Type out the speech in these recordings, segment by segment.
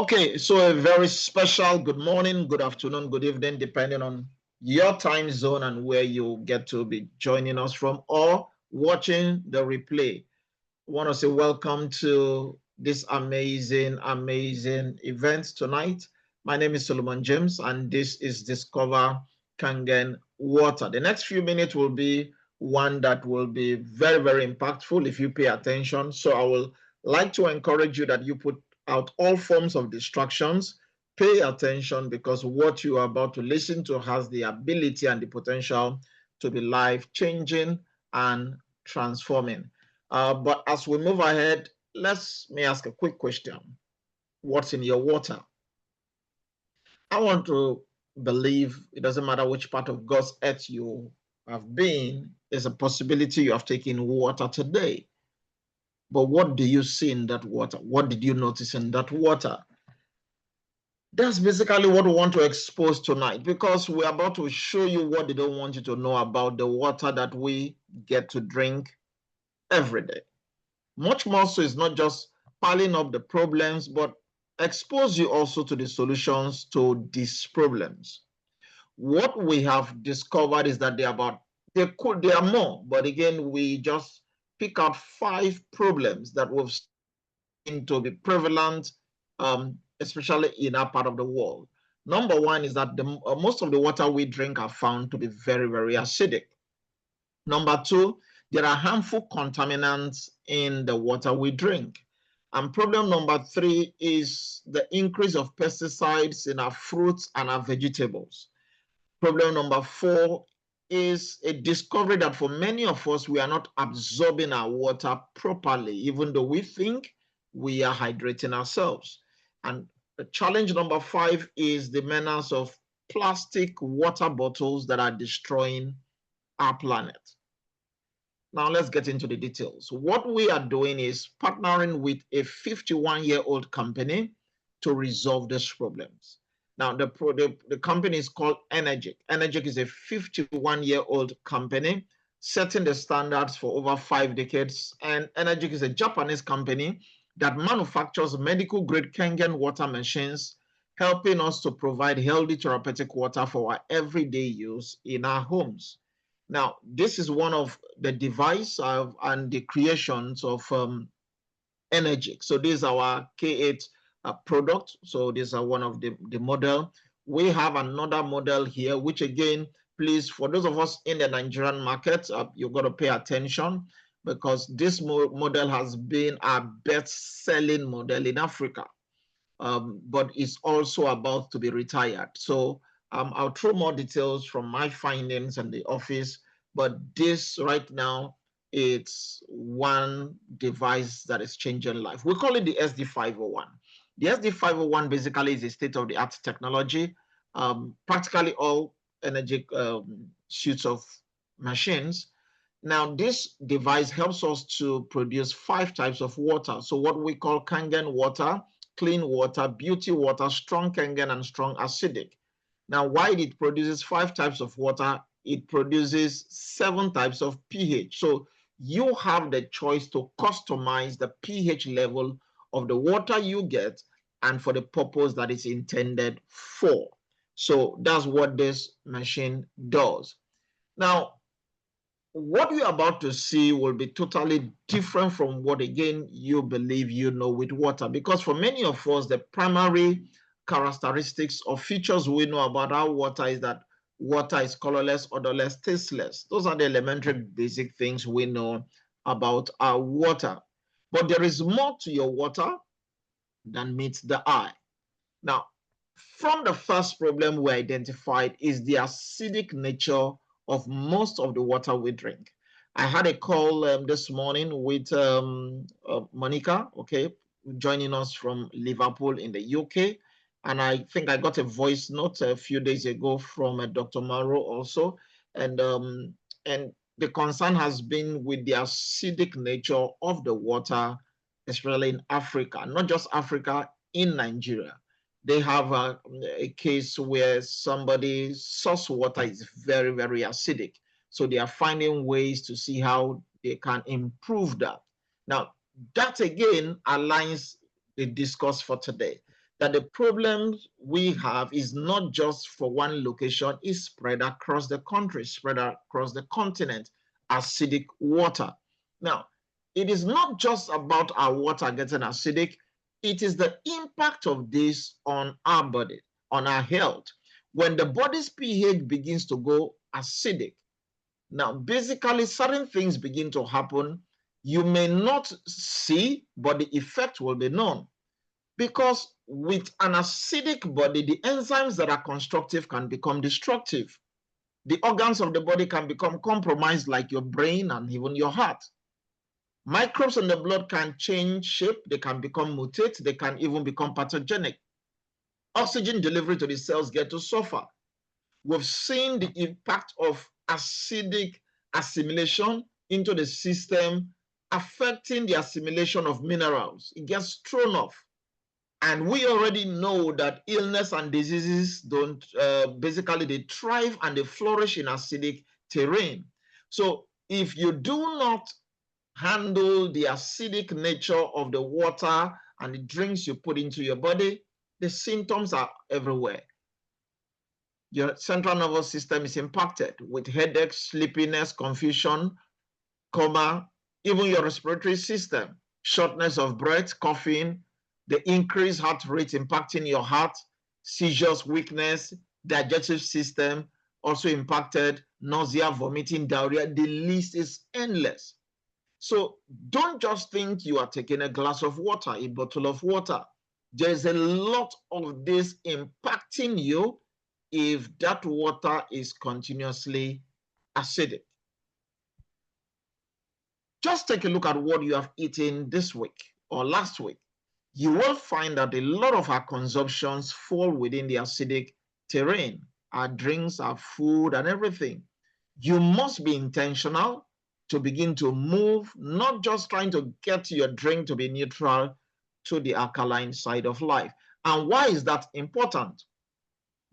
Okay, so a very special good morning, good afternoon, good evening, depending on your time zone and where you get to be joining us from or watching the replay. I want to say welcome to this amazing event tonight. My name is Solomon James, and this is Discover Kangen Water. The next few minutes will be one that will be very impactful if you pay attention. So I will like to encourage you that you put out all forms of distractions. Pay attention because what you are about to listen to has the ability and the potential to be life changing and transforming. But as we move ahead, let me ask a quick question. What's in your water? I want to believe it doesn't matter which part of God's earth you have been, there's a possibility you have taken water today. But what do you see in that water? What did you notice in that water? That's basically what we want to expose tonight because we're about to show you what they don't want you to know about the water that we get to drink every day. Much more so, it's not just piling up the problems, but expose you also to the solutions to these problems. What we have discovered is that there are more, but again, we just pick out 5 problems that we've seen to be prevalent, especially in our part of the world. Number one is that most of the water we drink are found to be very acidic. Number two, there are harmful contaminants in the water we drink. And problem number 3 is the increase of pesticides in our fruits and our vegetables. Problem number 4 is a discovery that for many of us, we are not absorbing our water properly, even though we think we are hydrating ourselves. And the challenge number 5 is the menace of plastic water bottles that are destroying our planet. Now let's get into the details. What we are doing is partnering with a 51-year-old company to resolve these problems. Now the company is called Energic. Energic is a 51-year-old company setting the standards for over 5 decades. And Energic is a Japanese company that manufactures medical grade Kangen water machines, helping us to provide healthy therapeutic water for our everyday use in our homes. Now, this is one of the device and the creations of Energic. So this is our K8 product. So these are one of the model. We have another model here, which again, please, for those of us in the Nigerian market, you've got to pay attention because this model has been our best-selling model in Africa, but it's also about to be retired. So I'll throw more details from my findings in the office, but this right now, it's one device that is changing life. We call it the SD501. The SD501 basically is a state-of-the-art technology. Practically all energy suites of machines. Now, this device helps us to produce 5 types of water. So what we call Kangen water, clean water, beauty water, strong Kangen, and strong acidic. Now, while it produces 5 types of water, it produces 7 types of pH. So you have the choice to customize the pH level of the water you get and for the purpose that it's intended for. So that's what this machine does. Now, what you're about to see will be totally different from what, again, you believe you know with water. Because for many of us, the primary characteristics or features we know about our water is that water is colorless, odorless, tasteless. Those are the elementary basic things we know about our water. But there is more to your water than meets the eye. Now, from the first problem we identified is the acidic nature of most of the water we drink. I had a call this morning with Monica, okay, joining us from Liverpool in the UK. And I think I got a voice note a few days ago from Dr. Maro also. And the concern has been with the acidic nature of the water, especially in Africa, not just Africa, in Nigeria. They have a case where somebody's source water is very acidic. So they are finding ways to see how they can improve that. Now, that again aligns the discourse for today. that the problems we have is not just for one location, it's spread across the country, spread across the continent, acidic water. Now, it is not just about our water getting acidic, it is the impact of this on our body, on our health. When the body's pH begins to go acidic, now basically certain things begin to happen. You may not see, but the effect will be known. Because with an acidic body, the enzymes that are constructive can become destructive. The organs of the body can become compromised, like your brain and even your heart. Microbes in the blood can change shape, they can become mutate, they can even become pathogenic. Oxygen delivery to the cells get to suffer. We've seen the impact of acidic assimilation into the system, affecting the assimilation of minerals. It gets thrown off. And we already know that illness and diseases don't, basically they thrive and they flourish in acidic terrain. So if you do not handle the acidic nature of the water and the drinks you put into your body, the symptoms are everywhere. Your central nervous system is impacted with headaches, sleepiness, confusion, coma, even your respiratory system, shortness of breath, coughing, the increased heart rate impacting your heart, seizures, weakness, digestive system also impacted, nausea, vomiting, diarrhea. The list is endless. So don't just think you are taking a glass of water, a bottle of water. There's a lot of this impacting you if that water is continuously acidic. Just take a look at what you have eaten this week or last week. You will find that a lot of our consumptions fall within the acidic terrain, our drinks, our food, and everything. You must be intentional to begin to move, not just trying to get your drink to be neutral to the alkaline side of life. And why is that important?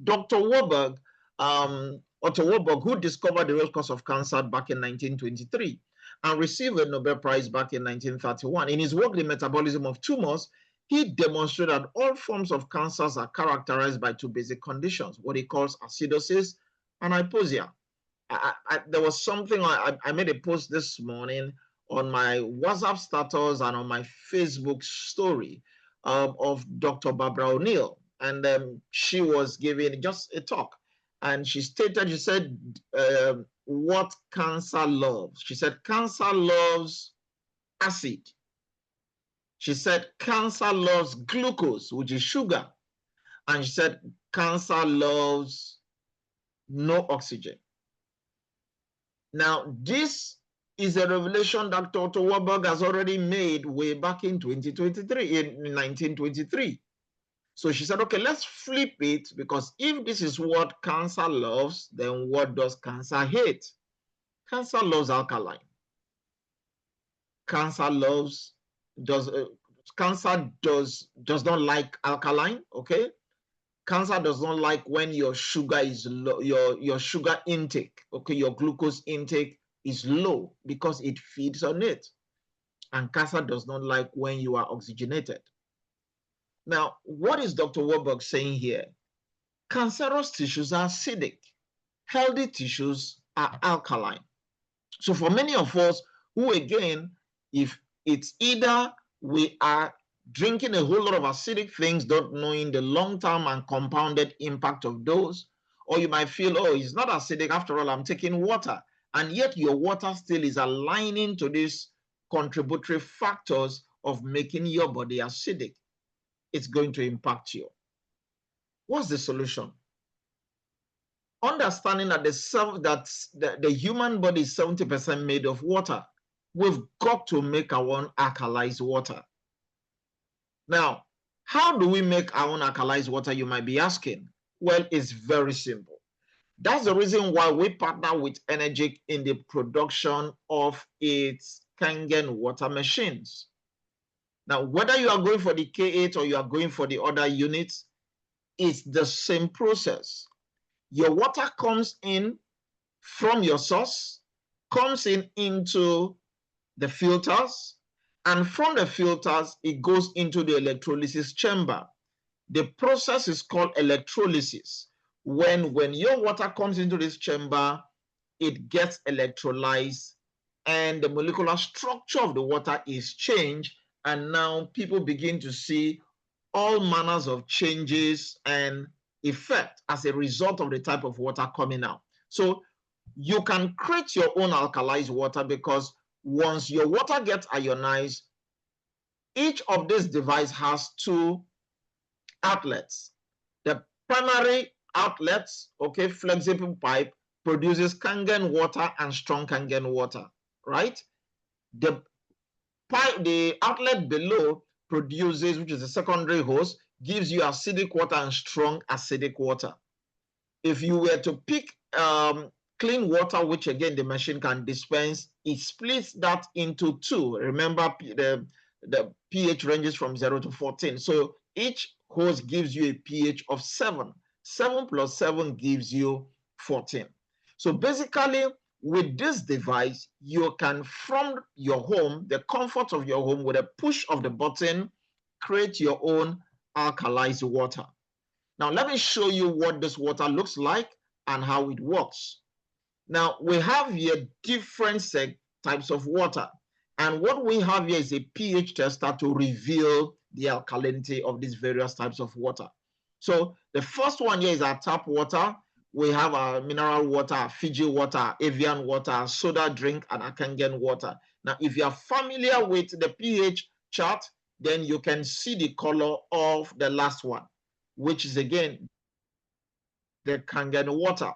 Dr. Warburg, Otto Warburg, who discovered the real cause of cancer back in 1923 and received a Nobel Prize back in 1931. In his work, The Metabolism of Tumors, he demonstrated that all forms of cancers are characterized by two basic conditions, what he calls acidosis and hypoxia. There was something, I made a post this morning on my WhatsApp status and on my Facebook story of Dr. Barbara O'Neill. And she was giving just a talk. And she stated, she said, what cancer loves. She said, cancer loves acid. She said, cancer loves glucose, which is sugar. And she said, cancer loves no oxygen. Now, this is a revelation that Dr. Warburg has already made way back in 1923. So she said, okay, let's flip it, because if this is what cancer loves, then what does cancer hate? Cancer loves alkaline. Cancer does not like alkaline, okay? Cancer does not like when your sugar is low, your sugar intake, okay, your glucose intake is low because it feeds on it. And cancer does not like when you are oxygenated. Now, what is Dr. Warburg saying here? Cancerous tissues are acidic. Healthy tissues are alkaline. So for many of us who, again, if it's either we are drinking a whole lot of acidic things, not knowing the long-term and compounded impact of those, or you might feel, oh, it's not acidic, after all, I'm taking water, and yet your water still is aligning to these contributory factors of making your body acidic. It's going to impact you. What's the solution? Understanding that the human body is 70% made of water, we've got to make our own alkalized water. Now, how do we make our own alkalized water, you might be asking? Well, it's very simple. That's the reason why we partner with Energic in the production of its Kangen water machines. Now, whether you are going for the K8 or you are going for the other units, it's the same process. Your water comes in from your source, comes into the filters, and from the filters, it goes into the electrolysis chamber. The process is called electrolysis. When your water comes into this chamber, it gets electrolyzed and the molecular structure of the water is changed. And now people begin to see all manners of changes and effect as a result of the type of water coming out. So you can create your own alkalized water, because once your water gets ionized, each of these devices has two outlets. The primary outlets, okay, flexible pipe, produces Kangen water and strong Kangen water, right? The pipe, the outlet below produces, which is the secondary hose, gives you acidic water and strong acidic water. If you were to pick clean water, which again the machine can dispense, it splits that into two. Remember, the pH ranges from 0 to 14. So each hose gives you a pH of 7. 7 plus 7 gives you 14. So basically, with this device, you can, from your home, the comfort of your home, with a push of the button, create your own alkalized water. Now, let me show you what this water looks like and how it works. Now, we have here different types of water. And what we have here is a pH tester to reveal the alkalinity of these various types of water. So the first one here is our tap water. We have our mineral water, Fiji water, Evian water, soda drink, and Kangen water. Now, if you are familiar with the pH chart, then you can see the color of the last one, which is again the Kangen water.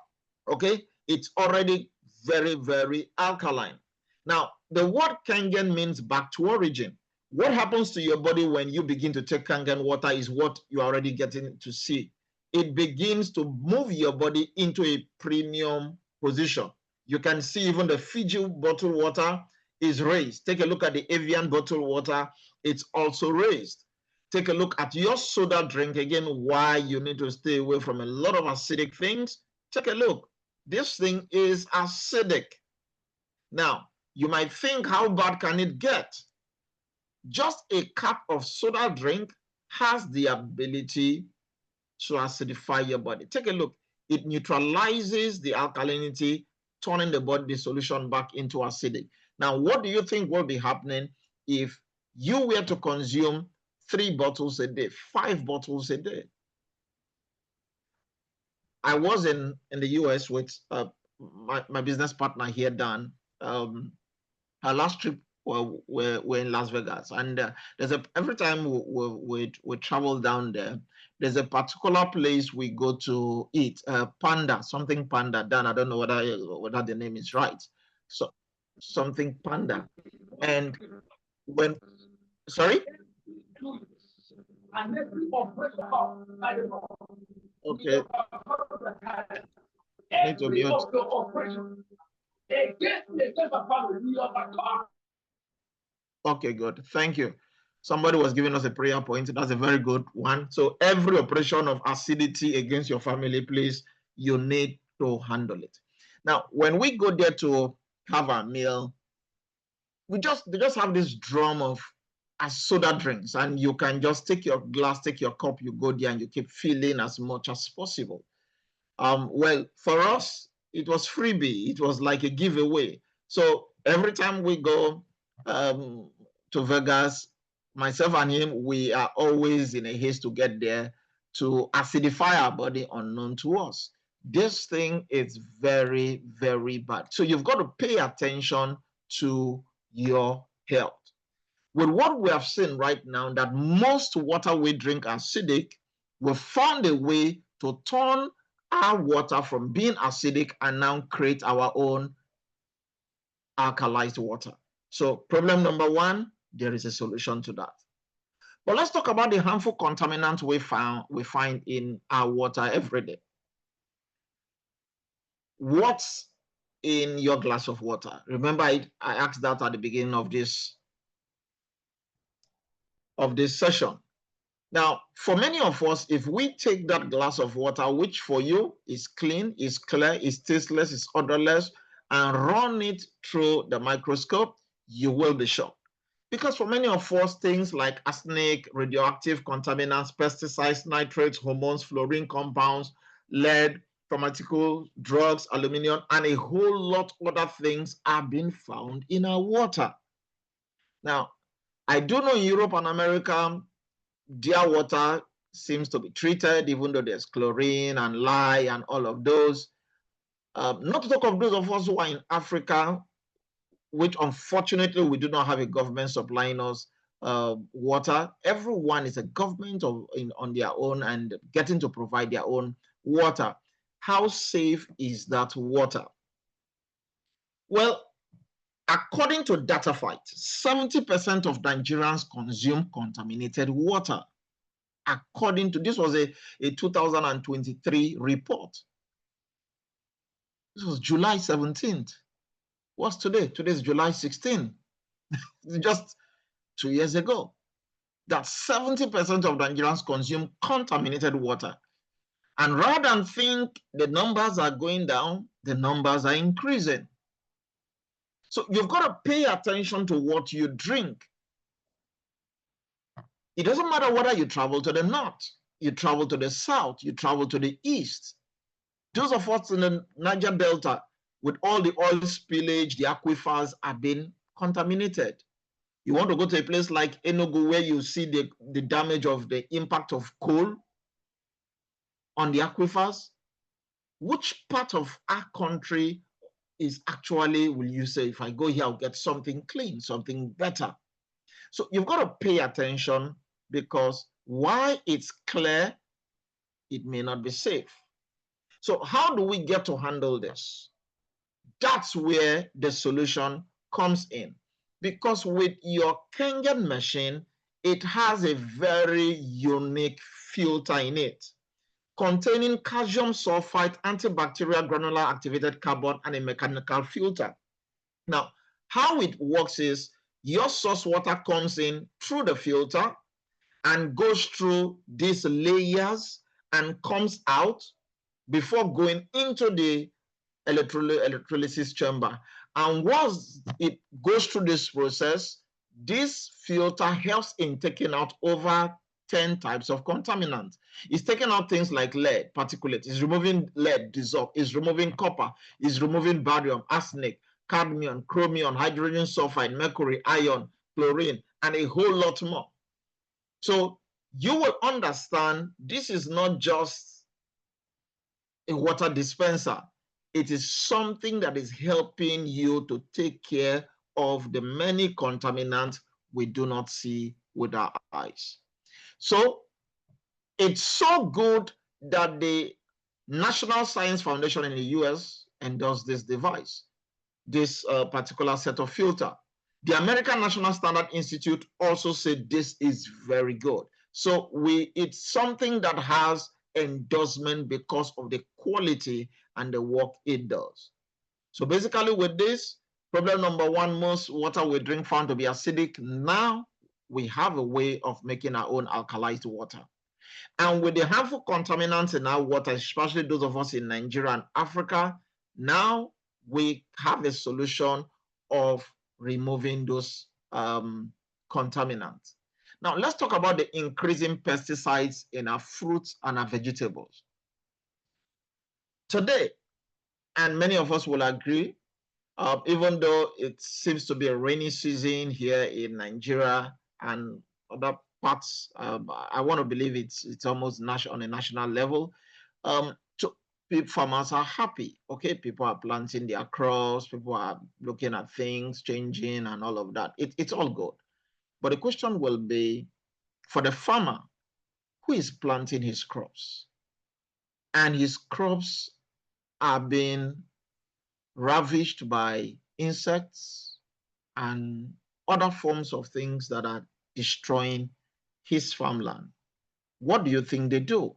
Okay, it's already very, very alkaline. Now, the word Kangen means back to origin. What happens to your body when you begin to take Kangen water is what you're already getting to see. It begins to move your body into a premium position. You can see even the Fiji bottled water is raised. Take a look at the Evian bottled water. It's also raised. Take a look at your soda drink. Again, why you need to stay away from a lot of acidic things. Take a look. This thing is acidic. Now, you might think, how bad can it get? Just a cup of soda drink has the ability to acidify your body. Take a look. It neutralizes the alkalinity, turning the body solution back into acidic. Now, what do you think will be happening if you were to consume 3 bottles a day, 5 bottles a day? I was in the US with my business partner here, Dan. Our last trip we're in Las Vegas, and every time we travel down there, there's a particular place we go to eat, Panda, something Panda. Dan, I don't know whether the name is right. So something Panda, and when sorry. Okay. I need to mute. Okay, good. Thank you. Somebody was giving us a prayer point. That's a very good one. So every operation of acidity against your family, please, you need to handle it. Now, when we go there to have our meal, they just have this drum of soda drinks, and you can just take your glass, take your cup, you go there and you keep filling as much as possible. Well, for us, it was freebie. It was like a giveaway. So every time we go to Vegas, myself and him, we are always in a haste to get there to acidify our body unknown to us. This thing is very, very bad. So you've got to pay attention to your health. With what we have seen right now, that most water we drink are acidic, we found a way to turn our water from being acidic and now create our own alkalized water. So problem number 1, there is a solution to that. But let's talk about the harmful contaminants we find in our water every day. What's in your glass of water? Remember, I asked that at the beginning of this session. Now, for many of us, if we take that glass of water, which for you is clean, is clear, is tasteless, is odorless, and run it through the microscope, you will be shocked. Because for many of us, things like arsenic, radioactive contaminants, pesticides, nitrates, hormones, fluorine compounds, lead, pharmaceutical drugs, aluminum, and a whole lot of other things are being found in our water. Now, I do know in Europe and America, their water seems to be treated, even though there's chlorine and lye and all of those. Not to talk of those of us who are in Africa, which unfortunately we do not have a government supplying us water. Everyone is a government on their own and getting to provide their own water. How safe is that water? Well, according to DataFight, 70% of Nigerians consume contaminated water. According to, this was a 2023 report. This was July 17th. What's today? Today is July 16th. Just 2 years ago. That 70% of Nigerians consume contaminated water. And rather than think the numbers are going down, the numbers are increasing. So you've got to pay attention to what you drink. It doesn't matter whether you travel to the north, you travel to the south, you travel to the east. Those of us in the Niger Delta, with all the oil spillage, the aquifers are being contaminated. You want to go to a place like Enugu where you see the damage of the impact of coal on the aquifers. Which part of our country is actually, will you say, if I go here, I'll get something clean, something better? So you've got to pay attention, because while it's clear, it may not be safe. So how do we get to handle this? That's where the solution comes in. Because with your Kangen machine, it has a very unique filter in it, containing calcium sulfite, antibacterial granular activated carbon, and a mechanical filter. Now, how it works is your source water comes in through the filter and goes through these layers and comes out before going into the electrolysis chamber. And once it goes through this process, this filter helps in taking out over 10 types of contaminants. It's taking out things like lead, particulates, it's removing lead dissolved, it's removing copper, it's removing barium, arsenic, cadmium, chromium, hydrogen sulfide, mercury, iron, chlorine, and a whole lot more. So you will understand this is not just a water dispenser. It is something that is helping you to take care of the many contaminants we do not see with our eyes. So it's so good that the National Science Foundation in the US endorsed this device, this particular set of filter. The American National Standard Institute also said this is very good. So it's something that has endorsement because of the quality and the work it does. So basically with this, problem number one, most water we drink found to be acidic. Now we have a way of making our own alkalized water. And with the harmful contaminants in our water, especially those of us in Nigeria and Africa, now we have a solution of removing those contaminants. Now, let's talk about the increasing pesticides in our fruits and our vegetables. Today, and many of us will agree, even though it seems to be a rainy season here in Nigeria and other parts, I want to believe it's almost on a national level. Farmers are happy. Okay, people are planting their crops, people are looking at things changing and all of that. It's all good. But the question will be, for the farmer who is planting his crops, and his crops are being ravished by insects and other forms of things that are destroying his farmland, what do you think they do?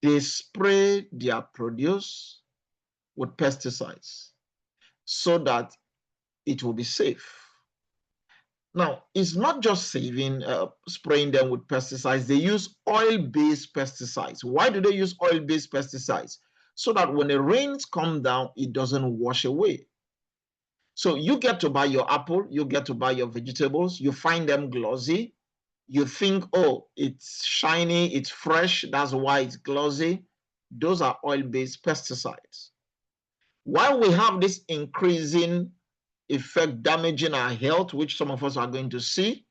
They spray their produce with pesticides so that it will be safe. Now, it's not just spraying them with pesticides. They use oil-based pesticides. Why do they use oil-based pesticides? So that when the rains come down, it doesn't wash away. So you get to buy your apple, you get to buy your vegetables, you find them glossy. You think, oh, it's shiny, it's fresh, that's why it's glossy. Those are oil-based pesticides. While we have this increasing effect damaging our health, which some of us are going to see,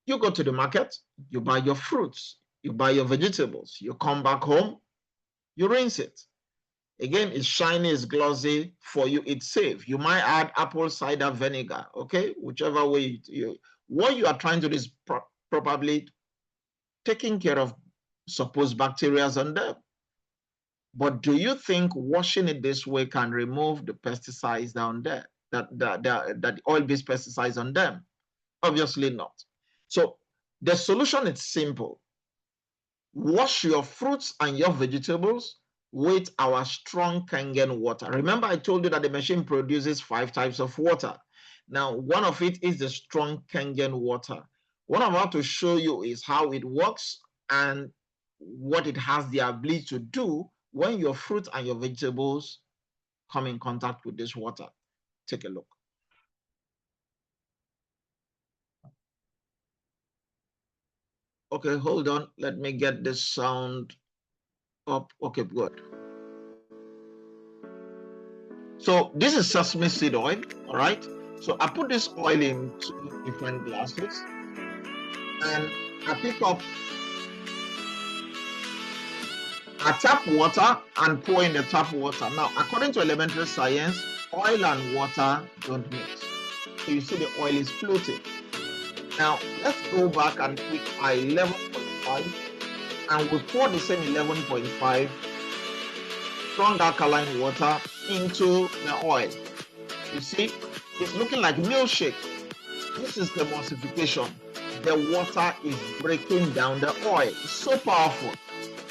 you go to the market, you buy your fruits, you buy your vegetables, you come back home, you rinse it. Again, it's shiny, it's glossy. For you, it's safe. You might add apple cider vinegar, okay? Whichever way what you are trying to do is probably taking care of supposed bacteria on them. But do you think washing it this way can remove the pesticides down there, that oil-based pesticides on them? Obviously not. So the solution is simple. Wash your fruits and your vegetables with our strong Kangen water. Remember, I told you that the machine produces 5 types of water. Now, one of it is the strong Kangen water. What I'm about to show you is how it works and what it has the ability to do when your fruit and your vegetables come in contact with this water. Take a look. Okay, hold on. Let me get this sound up. Okay, good. So this is sesame seed oil, all right? So I put this oil in 2 different glasses and I pick up a tap water and pour in the tap water. Now, according to elementary science, oil and water don't mix. So you see the oil is floating. Now, let's go back and pick our 11.5 and we pour the same 11.5 strong alkaline water into the oil. You see, it's looking like milkshake. This is the emulsification. The water is breaking down the oil. It's so powerful.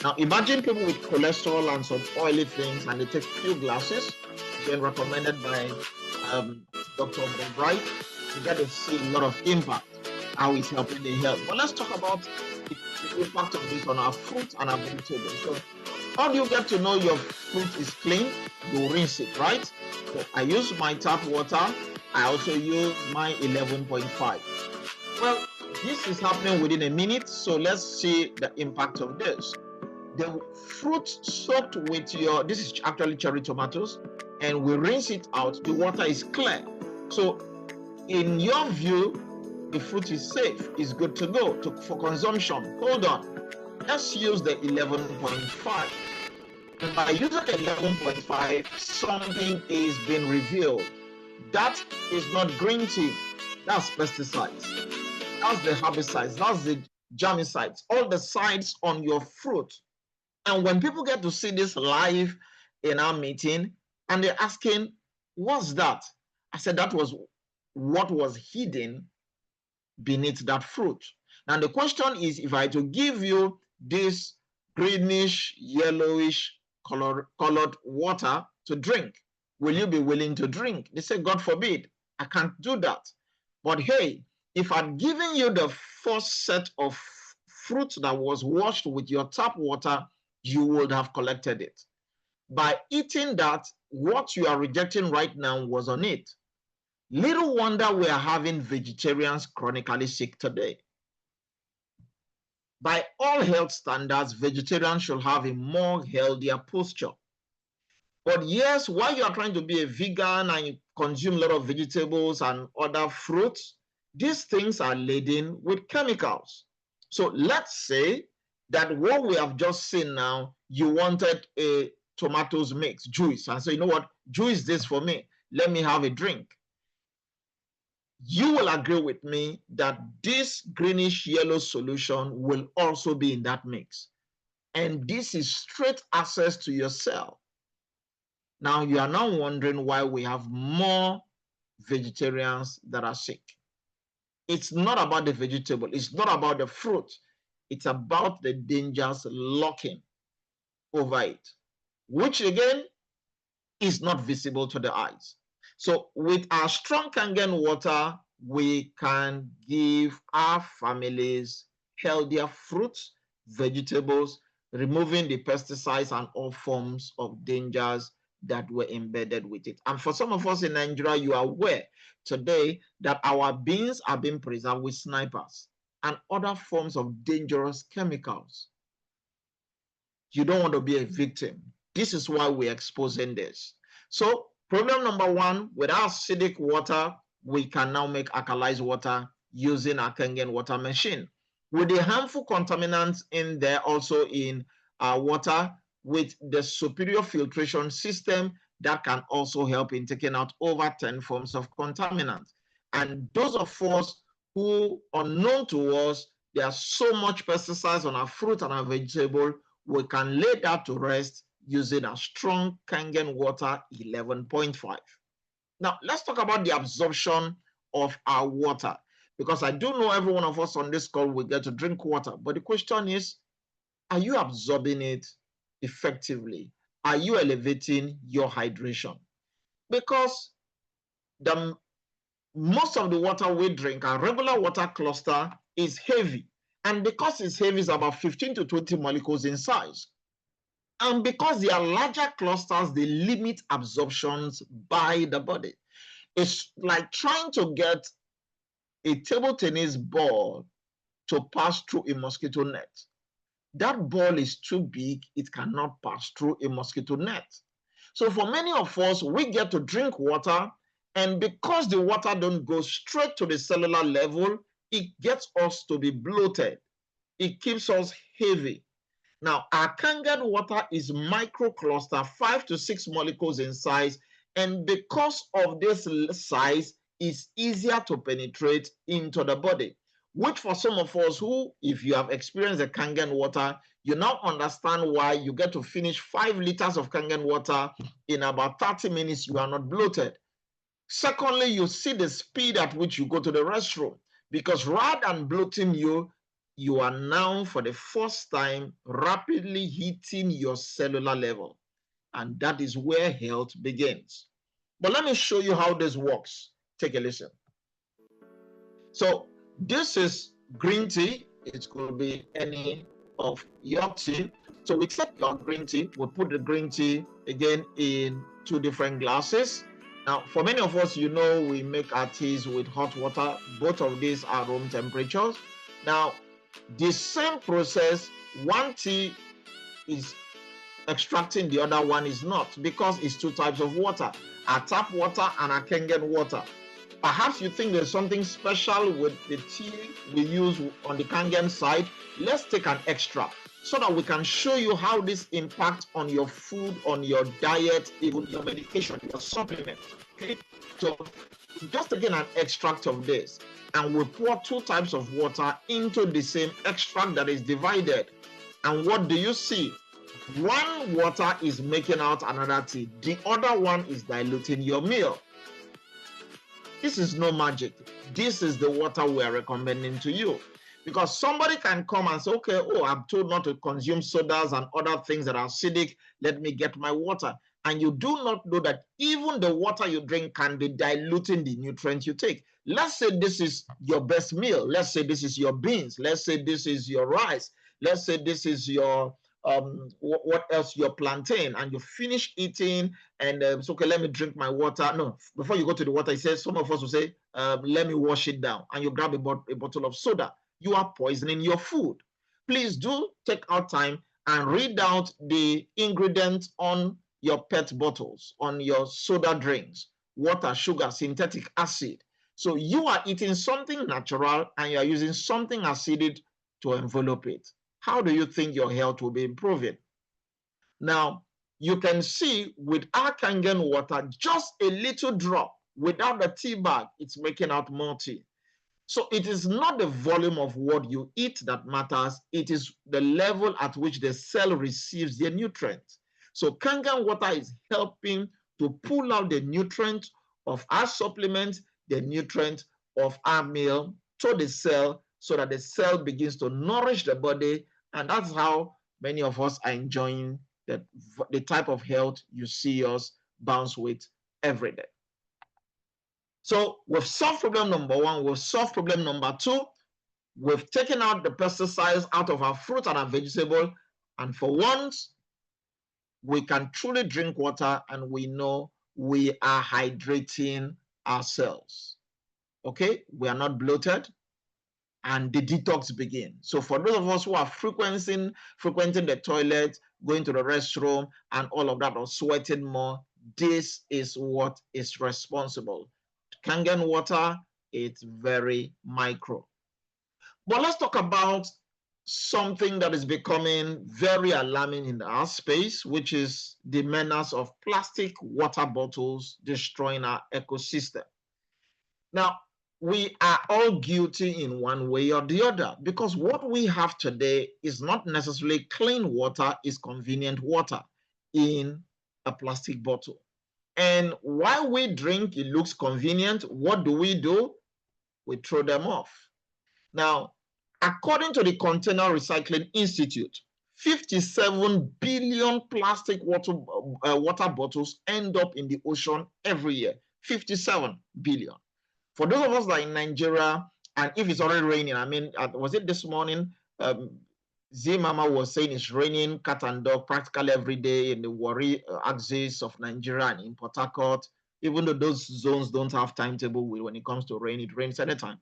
Now imagine people with cholesterol and some oily things and they take few glasses, again recommended by Dr. Bright. You get to see a lot of impact, how it's helping the health. But let's talk about the impact of this on our fruit and our vegetables. So how do you get to know your fruit is clean? You rinse it, right? So I use my tap water. I also use my 11.5. Well, this is happening within a minute. So let's see the impact of this. The fruit soaked with this is actually cherry tomatoes, and we rinse it out. The water is clear. So in your view, the fruit is safe, is good to go for consumption. Hold on. Let's use the 11.5. And by using the 11.5, something is being revealed. That is not green tea. That's pesticides. That's the herbicides. That's the germicides. All the sides on your fruit. And when people get to see this live in our meeting and they're asking, what's that? I said that was what was hidden beneath that fruit. Now the question is, if I to give you this greenish, yellowish colored water to drink, will you be willing to drink? They say, God forbid, I can't do that. But hey, if I'd given you the first set of fruit that was washed with your tap water, you would have collected it. By eating that, what you are rejecting right now was on it. Little wonder we are having vegetarians chronically sick today. By all health standards, vegetarians should have a more healthier posture. But yes, while you are trying to be a vegan and you consume a lot of vegetables and other fruits, these things are laden with chemicals. So let's say that what we have just seen now, you wanted a tomatoes mix, juice, and say, you know what, juice this for me, let me have a drink. You will agree with me that this greenish yellow solution will also be in that mix. And this is straight access to your cell. Now you are now wondering why we have more vegetarians that are sick. It's not about the vegetable, it's not about the fruit, it's about the dangers lurking over it, which again is not visible to the eyes. So with our strong Kangen water, we can give our families healthier fruits, vegetables, removing the pesticides and all forms of dangers that were embedded with it. And for some of us in Nigeria, you are aware today that our beans are being preserved with snipers and other forms of dangerous chemicals. You don't want to be a victim. This is why we're exposing this. So problem number one, with our acidic water, we can now make alkalized water using our Kangen water machine. With the harmful contaminants in there also in our water, with the superior filtration system that can also help in taking out over 10 forms of contaminants. And those of us who, unknown to us, there are so much pesticides on our fruit and our vegetable, we can lay that to rest using a strong Kangen water 11.5. Now, let's talk about the absorption of our water, because I do know every one of us on this call will get to drink water. But the question is, are you absorbing it effectively? Are you elevating your hydration? Because most of the water we drink, our regular water cluster, is heavy. And because it's heavy, it's about 15 to 20 molecules in size. And because they are larger clusters, they limit absorptions by the body. It's like trying to get a table tennis ball to pass through a mosquito net. That ball is too big, it cannot pass through a mosquito net. So for many of us, we get to drink water, and because the water don't go straight to the cellular level, it gets us to be bloated. It keeps us heavy. Now, our Kangen water is microcluster, 5 to 6 molecules in size, and because of this size, it's easier to penetrate into the body, which for some of us who, if you have experienced the Kangen water, you now understand why you get to finish 5 liters of Kangen water in about 30 minutes, you are not bloated. Secondly, you see the speed at which you go to the restroom, because rather than bloating you are now for the first time rapidly hitting your cellular level. And that is where health begins. But let me show you how this works. Take a listen. So this is green tea. It could be any of your tea. So we take your green tea, we put the green tea again in 2 different glasses. Now, for many of us, you know, we make our teas with hot water. Both of these are room temperatures. Now, the same process, one tea is extracting, the other one is not, because it's 2 types of water, a tap water and a Kangen water. Perhaps you think there's something special with the tea we use on the Kangen side. Let's take an extract so that we can show you how this impacts on your food, on your diet, even your medication, your supplements. Okay, so just again an extract of this, and we pour 2 types of water into the same extract that is divided. And what do you see? One water is making out another tea, the other one is diluting your meal. This is no magic. This is the water we are recommending to you. Because somebody can come and say, okay, oh, I'm told not to consume sodas and other things that are acidic. Let me get my water. And you do not know that even the water you drink can be diluting the nutrients you take. Let's say this is your best meal. Let's say this is your beans. Let's say this is your rice. Let's say this is your what else, your plantain, and you finish eating and it's okay, let me drink my water. No, before you go to the water, it says, some of us will say, let me wash it down, and you grab a bottle of soda. You are poisoning your food. Please do take out time and read out the ingredients on your PET bottles, on your soda drinks: water, sugar, synthetic acid. So you are eating something natural and you are using something acidic to envelop it. How do you think your health will be improving? Now, you can see with our Kangen water, just a little drop without the tea bag, it's making out more tea. So it is not the volume of what you eat that matters, it is the level at which the cell receives the nutrients. So Kangen water is helping to pull out the nutrients of our supplements, the nutrients of our meal to the cell, so that the cell begins to nourish the body. And that's how many of us are enjoying the type of health you see us bounce with every day. So we've solved problem number 1, we've solved problem number 2. We've taken out the pesticides out of our fruit and our vegetable. And for once, we can truly drink water and we know we are hydrating ourselves. Okay, we are not bloated, and the detox begin. So for those of us who are frequenting the toilet, going to the restroom and all of that, or sweating more, this is what is responsible. Kangen water, it's very micro. But let's talk about something that is becoming very alarming in our space, which is the menace of plastic water bottles destroying our ecosystem. Now, we are all guilty in one way or the other, because what we have today is not necessarily clean water, is convenient water in a plastic bottle. And while we drink, it looks convenient. What do? We throw them off. Now, according to the Container Recycling Institute, 57 billion plastic water bottles end up in the ocean every year. 57 billion. For those of us that are in Nigeria, and if it's already raining, I mean, was it this morning? Z Mama was saying it's raining cat and dog practically every day in the Warri axis of Nigeria and in Port Harcourt. Even though those zones don't have timetable when it comes to rain, it rains anytime.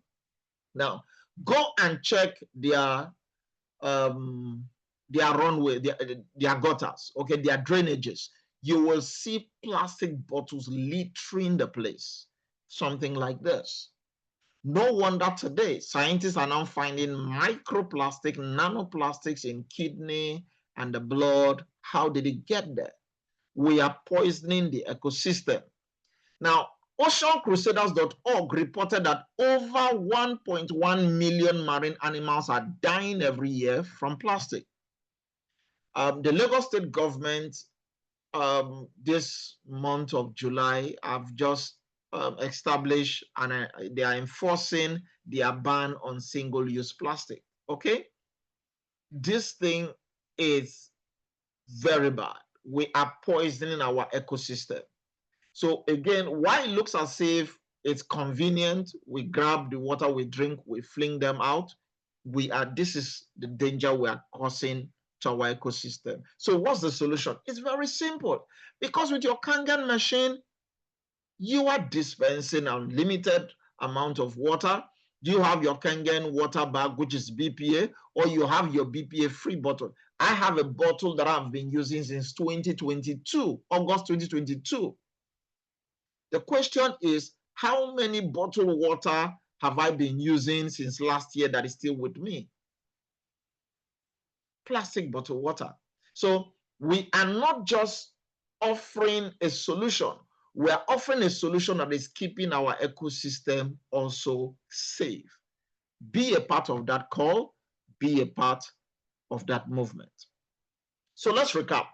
Now, go and check their runway, their gutters, okay, their drainages. You will see plastic bottles littering the place. Something like this. No wonder today scientists are now finding microplastic, nanoplastics in kidney and the blood. How did it get there? We are poisoning the ecosystem. Now, OceanCrusaders.org reported that over 1.1 million marine animals are dying every year from plastic. The Lagos State government this month of July have just established and they are enforcing their ban on single-use plastic. Okay, this thing is very bad. We are poisoning our ecosystem. So again, why it looks as if it's convenient, we grab the water we drink, we fling them out. This is the danger we are causing to our ecosystem. So what's the solution? It's very simple. Because with your Kangen machine, you are dispensing a limited amount of water. You have your Kangen water bag, which is BPA, or you have your BPA free bottle. I have a bottle that I've been using since 2022, August 2022. The question is, how many bottled water have I been using since last year that is still with me? Plastic bottled water. So we are not just offering a solution, we are offering a solution that is keeping our ecosystem also safe. Be a part of that call, be a part of that movement. So let's recap.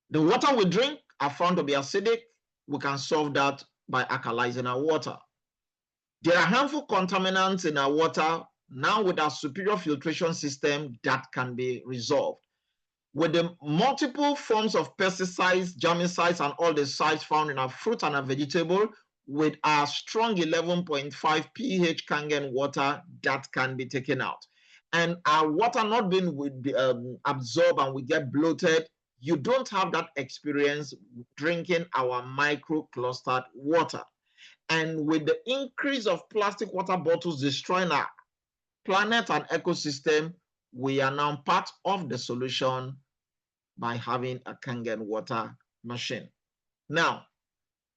The water we drink are found to be acidic. We can solve that by alkalizing our water. There are harmful contaminants in our water. Now with our superior filtration system, that can be resolved. With the multiple forms of pesticides, germicides, and all the sites found in our fruit and our vegetable, with our strong 11.5 pH Kangen water, that can be taken out. And our water not being absorbed and we get bloated, you don't have that experience drinking our micro-clustered water. And with the increase of plastic water bottles destroying our planet and ecosystem, we are now part of the solution by having a Kangen water machine. Now,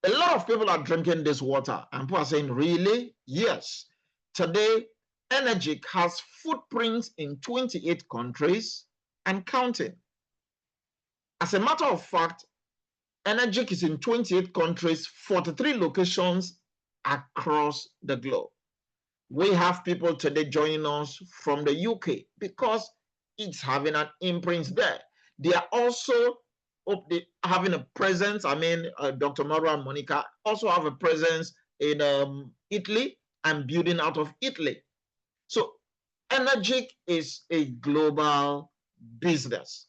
a lot of people are drinking this water and people are saying, really? Yes. Today, Energic has footprints in 28 countries and counting. As a matter of fact, Energic is in 28 countries, 43 locations across the globe. We have people today joining us from the UK because it's having an imprint there. They are also having a presence. I mean, Dr. Mauro and Monica also have a presence in Italy and building out of Italy. So Energic is a global business.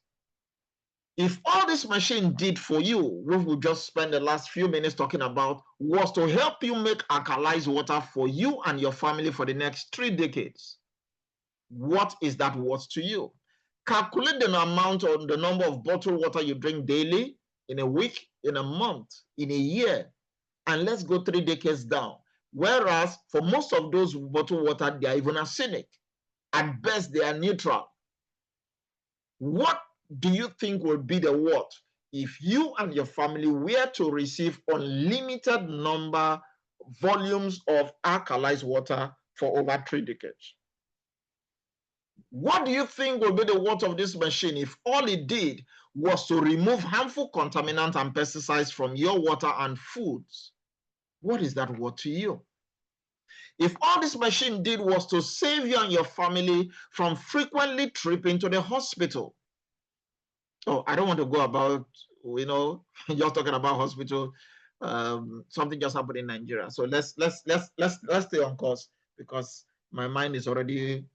If all this machine did for you, what we just spent the last few minutes talking about, was to help you make alkalized water for you and your family for the next 3 decades, what is that worth to you? Calculate the amount or the number of bottled water you drink daily, in a week, in a month, in a year, and let's go 3 decades down. Whereas for most of those bottled water, they are even acidic. At best, they are neutral. What do you think will be the what if you and your family were to receive unlimited volumes of alkalized water for over 3 decades? What do you think will be the what of this machine if all it did was to remove harmful contaminants and pesticides from your water and foods? What is that what to you? If all this machine did was to save you and your family from frequently tripping to the hospital. Oh, I don't want to go about, just talking about hospital. Something just happened in Nigeria. So let's stay on course, because my mind is already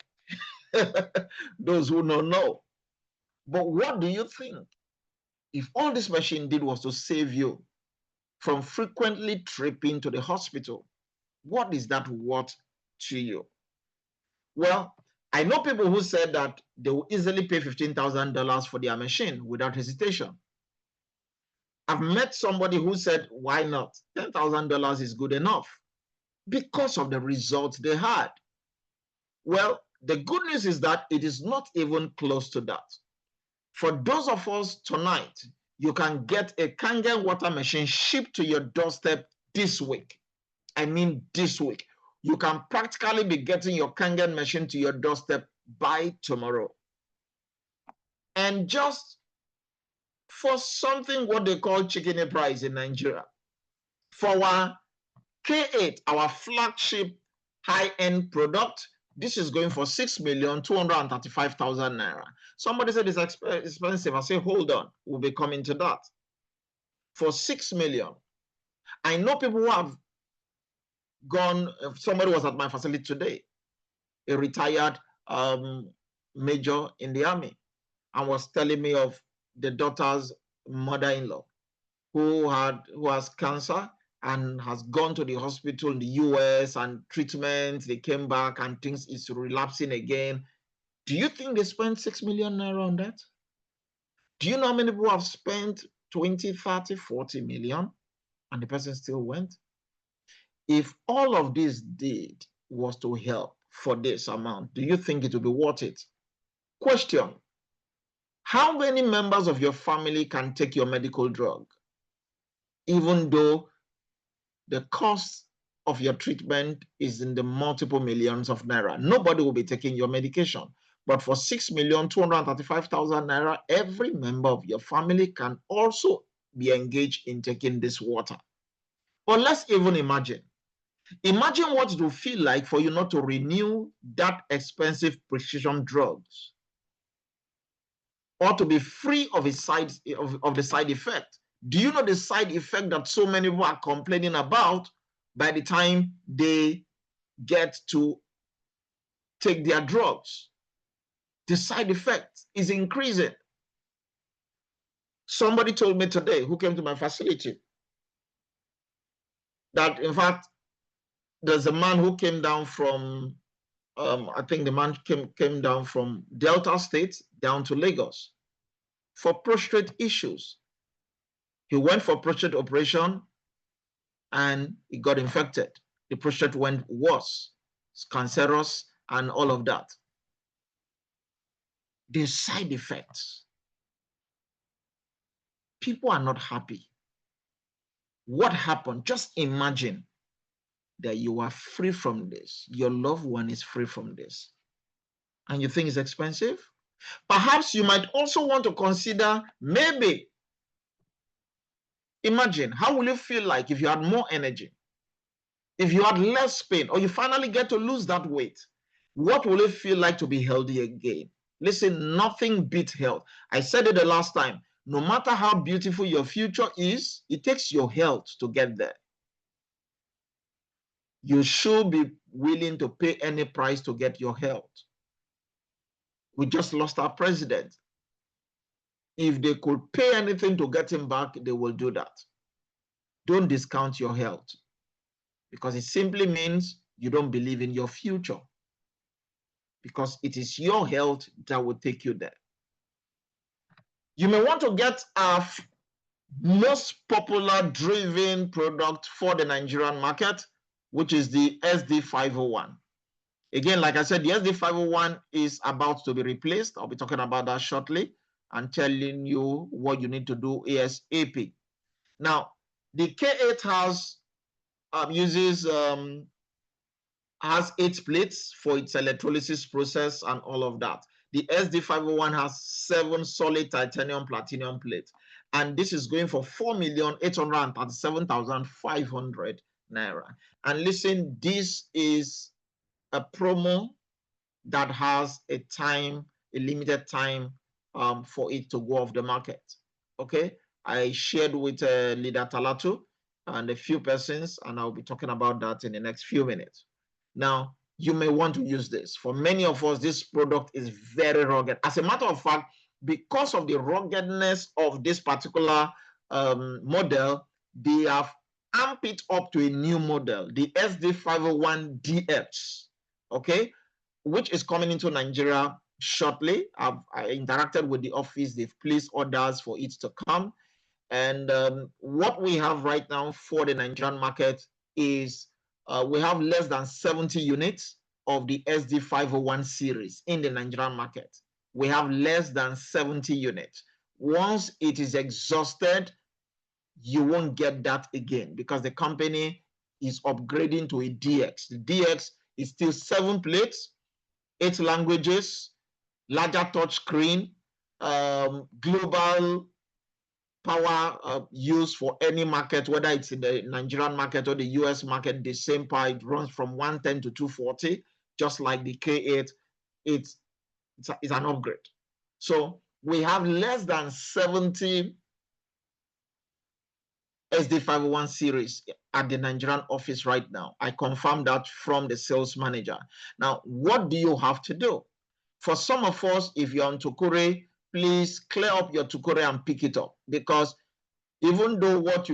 those who don't know. But what do you think if all this machine did was to save you from frequently tripping to the hospital? What is that worth to you? Well, I know people who said that they will easily pay $15,000 for their machine without hesitation. I've met somebody who said, why not? $10,000 is good enough because of the results they had. Well, the good news is that it is not even close to that. For those of us tonight, you can get a Kangen water machine shipped to your doorstep this week. I mean this week. You can practically be getting your Kangen machine to your doorstep by tomorrow. And just for something what they call chicken price in Nigeria, for our K8, our flagship high-end product, this is going for 6,235,000 naira. Somebody said it's expensive. I say, hold on, we'll be coming to that. For 6 million. I know people who have gone, somebody was at my facility today, a retired major in the army, and was telling me of the daughter's mother-in-law who has cancer and has gone to the hospital in the US and treatment. They came back and things is relapsing again. Do you think they spent 6 million naira on that? Do you know how many people have spent 20, 30, 40 million and the person still went? If all of this did was to help for this amount, do you think it would be worth it? Question: how many members of your family can take your medical drug, even though the cost of your treatment is in the multiple millions of naira? Nobody will be taking your medication. But for 6,235,000 naira, every member of your family can also be engaged in taking this water. But let's even imagine what it will feel like for you not to renew that expensive prescription drugs, or to be free of the side effect. Do you know the side effect that so many people are complaining about by the time they get to take their drugs? The side effect is increasing. Somebody told me today, who came to my facility, that in fact, there's a man who came down from, I think the man came down from Delta State down to Lagos for prostate issues. He went for prostate operation and he got infected. The prostate went worse, it's cancerous and all of that. The side effects. People are not happy. What happened? Just imagine that you are free from this. Your loved one is free from this. And you think it's expensive? Perhaps you might also want to consider, maybe, imagine, how will you feel like if you had more energy? If you had less pain, or you finally get to lose that weight? What will it feel like to be healthy again? Listen, nothing beats health. I said it the last time. No matter how beautiful your future is, it takes your health to get there. You should be willing to pay any price to get your health. We just lost our president. If they could pay anything to get him back, they will do that. Don't discount your health, because it simply means you don't believe in your future, because it is your health that will take you there. You may want to get our most popular driven product for the Nigerian market, which is the SD501. Again, like I said, the SD501 is about to be replaced. I'll be talking about that shortly and telling you what you need to do ASAP. Now, the K8 has 8 plates for its electrolysis process and all of that. The SD501 has 7 solid titanium platinum plates, and this is going for 4,837,500 naira. And listen, this is a promo that has a limited time for it to go off the market. Okay, I shared with Leader Talatu and a few persons, and I'll be talking about that in the next few minutes. Now, you may want to use this. For many of us, this product is very rugged. As a matter of fact, because of the ruggedness of this particular model, they have amped it up to a new model, the SD501DX, okay, which is coming into Nigeria shortly. I interacted with the office. They've placed orders for it to come. And what we have right now for the Nigerian market is we have less than 70 units of the SD501 series in the Nigerian market. We have less than 70 units. Once it is exhausted, you won't get that again because the company is upgrading to a DX. The DX is still 7 plates, 8 languages, larger touch screen, global power used for any market, whether it's in the Nigerian market or the US market, the same power. It runs from 110 to 240, just like the K8. It's an upgrade. So we have less than 70 SD501 series at the Nigerian office right now. I confirmed that from the sales manager. Now, what do you have to do? For some of us, if you're on Tukure, please clear up your Tukure and pick it up, because even though what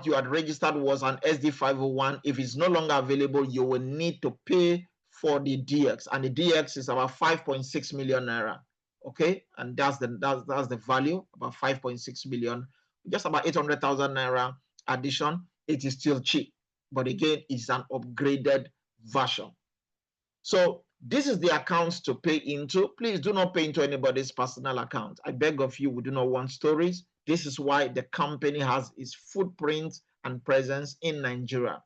you had registered was an SD501, if it's no longer available, you will need to pay for the DX, and the DX is about 5.6 million naira. Okay, and that's the value, about 5.6 million, just about 800,000 naira addition. It is still cheap, but again, it's an upgraded version. So this is the accounts to pay into. Please do not pay into anybody's personal account. I beg of you, we do not want stories. This is why the company has its footprint and presence in Nigeria.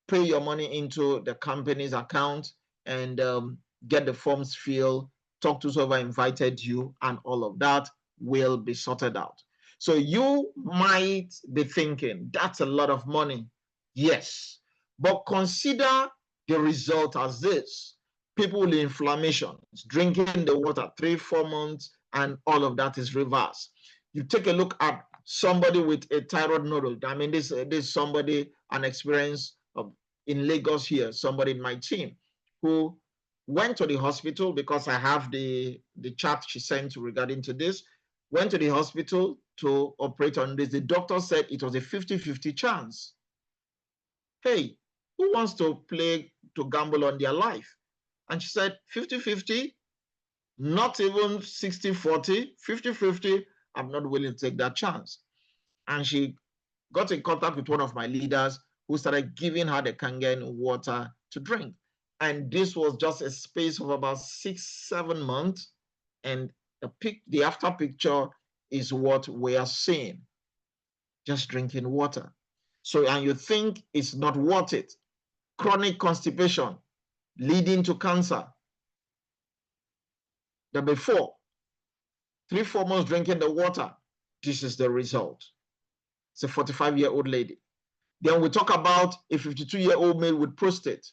Pay your money into the company's account and get the forms filled, talk to whoever invited you, and all of that will be sorted out. So you might be thinking, that's a lot of money. Yes, but consider the result as this. People with inflammation, drinking the water 3-4 months, and all of that is reversed. You take a look at somebody with a thyroid nodule. I mean, this somebody, an experience of in Lagos here, somebody in my team who went to the hospital, because I have the chart she sent regarding to this, went to the hospital to operate on this. The doctor said it was a 50-50 chance. Hey, who wants to gamble on their life? And she said, 50-50, not even 60-40, 50-50, I'm not willing to take that chance. And she got in contact with one of my leaders who started giving her the Kangen water to drink. And this was just a space of about 6-7 months. And the after picture is what we are seeing. Just drinking water. So, and you think it's not worth it. Chronic constipation leading to cancer. The before, 3-4 months drinking the water, this is the result. It's a 45-year-old lady. Then we talk about a 52-year-old male with prostate,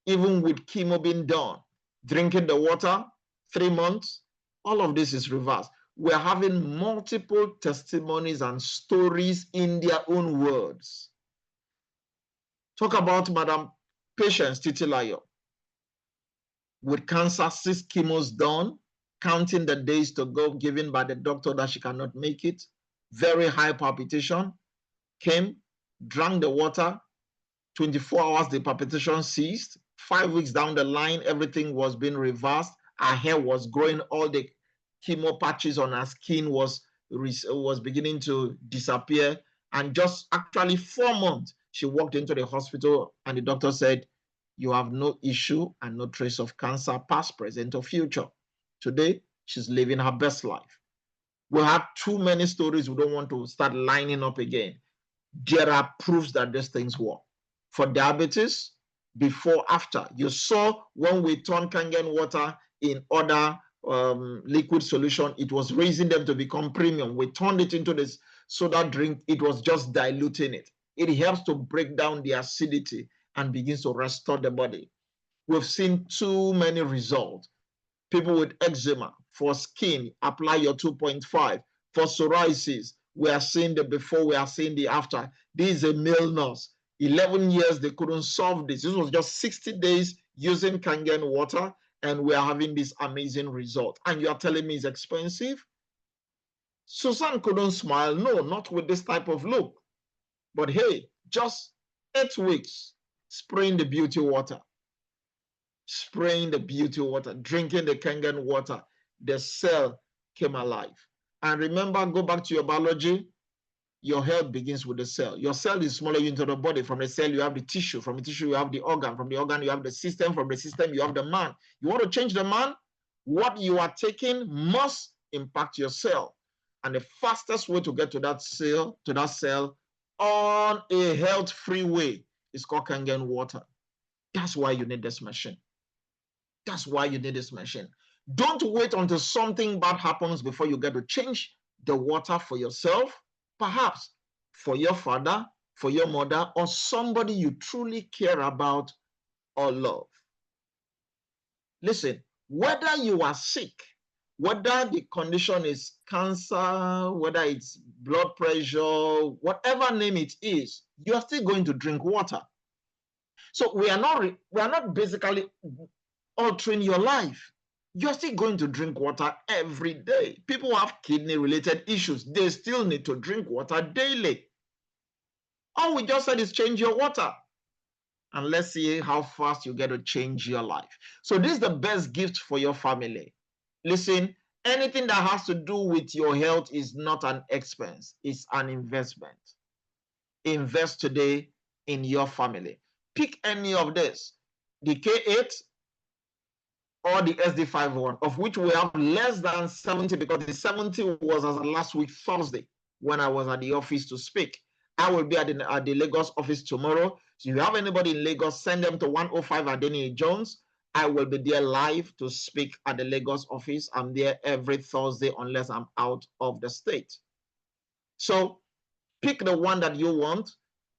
even with chemo being done, drinking the water, 3 months, all of this is reversed. We're having multiple testimonies and stories in their own words. Talk about Madam Patience Titilayo. With cancer, 6 chemos done, counting the days to go, given by the doctor that she cannot make it, very high palpitation, came, drank the water, 24 hours the palpitation ceased, 5 weeks down the line, everything was being reversed, her hair was growing, all the chemo patches on her skin was was beginning to disappear. And just actually 4 months, she walked into the hospital and the doctor said, you have no issue and no trace of cancer, past, present, or future. Today, she's living her best life. We have too many stories we don't want to start lining up again. There are proofs that these things work. For diabetes, before, after. You saw when we turned Kangen water in other liquid solution, it was raising them to become premium. We turned it into this soda drink, it was just diluting it. It helps to break down the acidity and begins to restore the body. We've seen too many results. People with eczema, for skin, apply your 2.5. For psoriasis, we are seeing the before, we are seeing the after. This is a male nurse. 11 years, they couldn't solve this. This was just 60 days using Kangen water, and we are having this amazing result. And you are telling me it's expensive? Susan couldn't smile. No, not with this type of look. But hey, just 8 weeks, spraying the beauty water. Spraying the beauty water, drinking the Kangen water, the cell came alive. And remember, go back to your biology, your health begins with the cell. Your cell is smaller unit of the body. From the cell, you have the tissue. From the tissue, you have the organ. From the organ, you have the system. From the system, you have the man. You want to change the man? What you are taking must impact your cell. And the fastest way to get to that cell on a health-free way is called Kangen water. That's why you need this machine. That's why you need this machine. Don't wait until something bad happens before you get to change the water for yourself, perhaps for your father, for your mother, or somebody you truly care about or love. Listen, whether you are sick, whether the condition is cancer, whether it's blood pressure, whatever name it is, you are still going to drink water. So we are not basically altering your life. You're still going to drink water every day. People have kidney-related issues. They still need to drink water daily. All we just said is change your water. And let's see how fast you get to change your life. So this is the best gift for your family. Listen, anything that has to do with your health is not an expense. It's an investment. Invest today in your family. Pick any of this. The K8, or the SD51, of which we have less than 70, because the 70 was as of last week, Thursday, when I was at the office to speak. I will be at the Lagos office tomorrow. So if you have anybody in Lagos, send them to 105 Adeniyi Jones. I will be there live to speak at the Lagos office. I'm there every Thursday unless I'm out of the state. So pick the one that you want,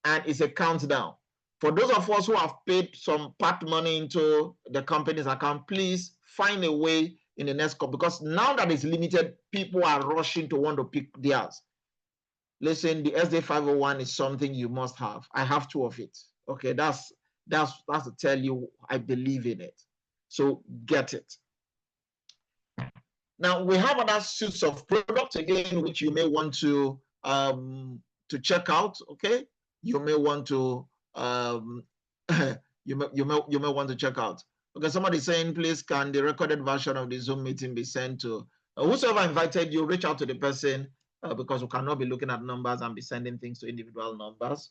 and it's a countdown. For those of us who have paid some part money into the company's account, please find a way in the next couple, because now that it's limited, people are rushing to want to pick theirs. Listen, the SD501 is something you must have. I have 2 of it. Okay, that's to tell you I believe in it. So get it. Now we have other suits of products again, which you may want to check out. Okay, you may want to you may want to check out. Okay, somebody saying, please, can the recorded version of the Zoom meeting be sent to whosoever invited you? Reach out to the person, because we cannot be looking at numbers and be sending things to individual numbers.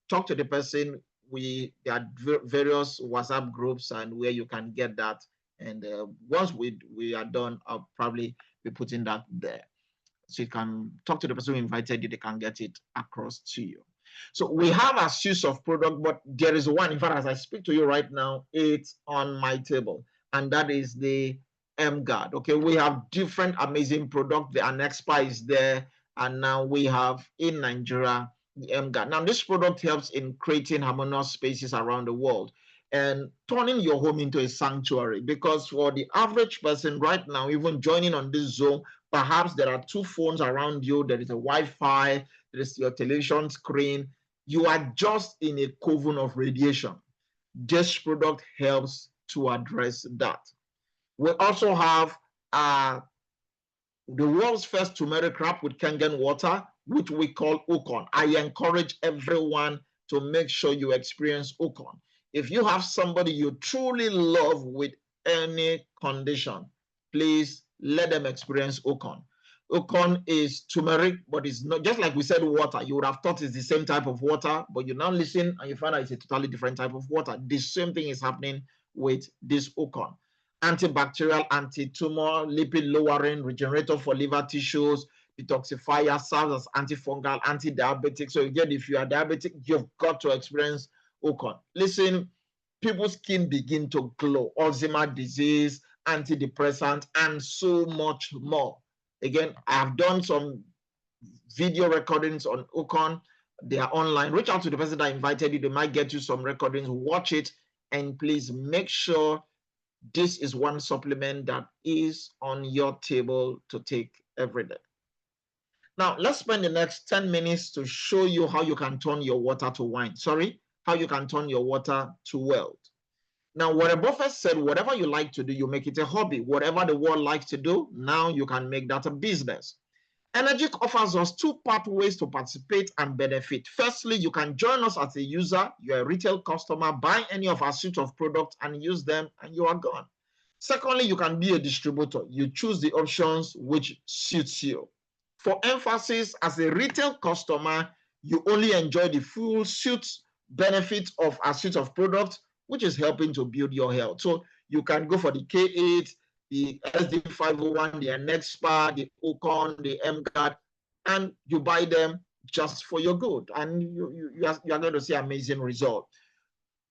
Talk to the person. There are various WhatsApp groups and where you can get that. And once we are done, I'll probably be putting that there. So you can talk to the person who invited you, they can get it across to you. So we have a series of product, but there is one, in fact, as I speak to you right now, it's on my table, and that is the M-Guard. Okay, we have different amazing products. The Anexpa is there, and now we have in Nigeria the M-Guard. Now this product helps in creating harmonious spaces around the world and turning your home into a sanctuary, because for the average person right now, even joining on this Zoom, perhaps there are 2 phones around you, there is a Wi-Fi, there is your television screen, you are just in a coven of radiation. This product helps to address that. We also have the world's first turmeric wrap with Kangen water, which we call Ukon. I encourage everyone to make sure you experience Ukon. If you have somebody you truly love with any condition, please let them experience Ukon. Ocon is turmeric, but it's not, just like we said water. You would have thought it's the same type of water, but you now listen and you find out it's a totally different type of water. The same thing is happening with this Ocon. Antibacterial, anti-tumor, lipid lowering, regenerator for liver tissues, detoxifier, serves as antifungal, anti-diabetic. So again, if you are diabetic, you've got to experience Ocon. Listen, people's skin begin to glow, Alzheimer's disease, antidepressant, and so much more. Again, I have done some video recordings on Ocon. They are online. Reach out to the person that invited you. They might get you some recordings. Watch it, and please make sure this is one supplement that is on your table to take every day. Now, let's spend the next 10 minutes to show you how you can turn your water to wine. Sorry, how you can turn your water to wealth. Now, Warren Buffett said, whatever you like to do, you make it a hobby. Whatever the world likes to do, now you can make that a business. Energic offers us two pathways to participate and benefit. Firstly, you can join us as a user. You're a retail customer, buy any of our suite of products and use them, and you are gone. Secondly, you can be a distributor. You choose the options which suits you. For emphasis, as a retail customer, you only enjoy the full suite benefits of our suite of products, which is helping to build your health. So you can go for the K8, the SD501, the Nexpa, the Ocon, the MGuard, and you buy them just for your good. And you are going to see amazing results.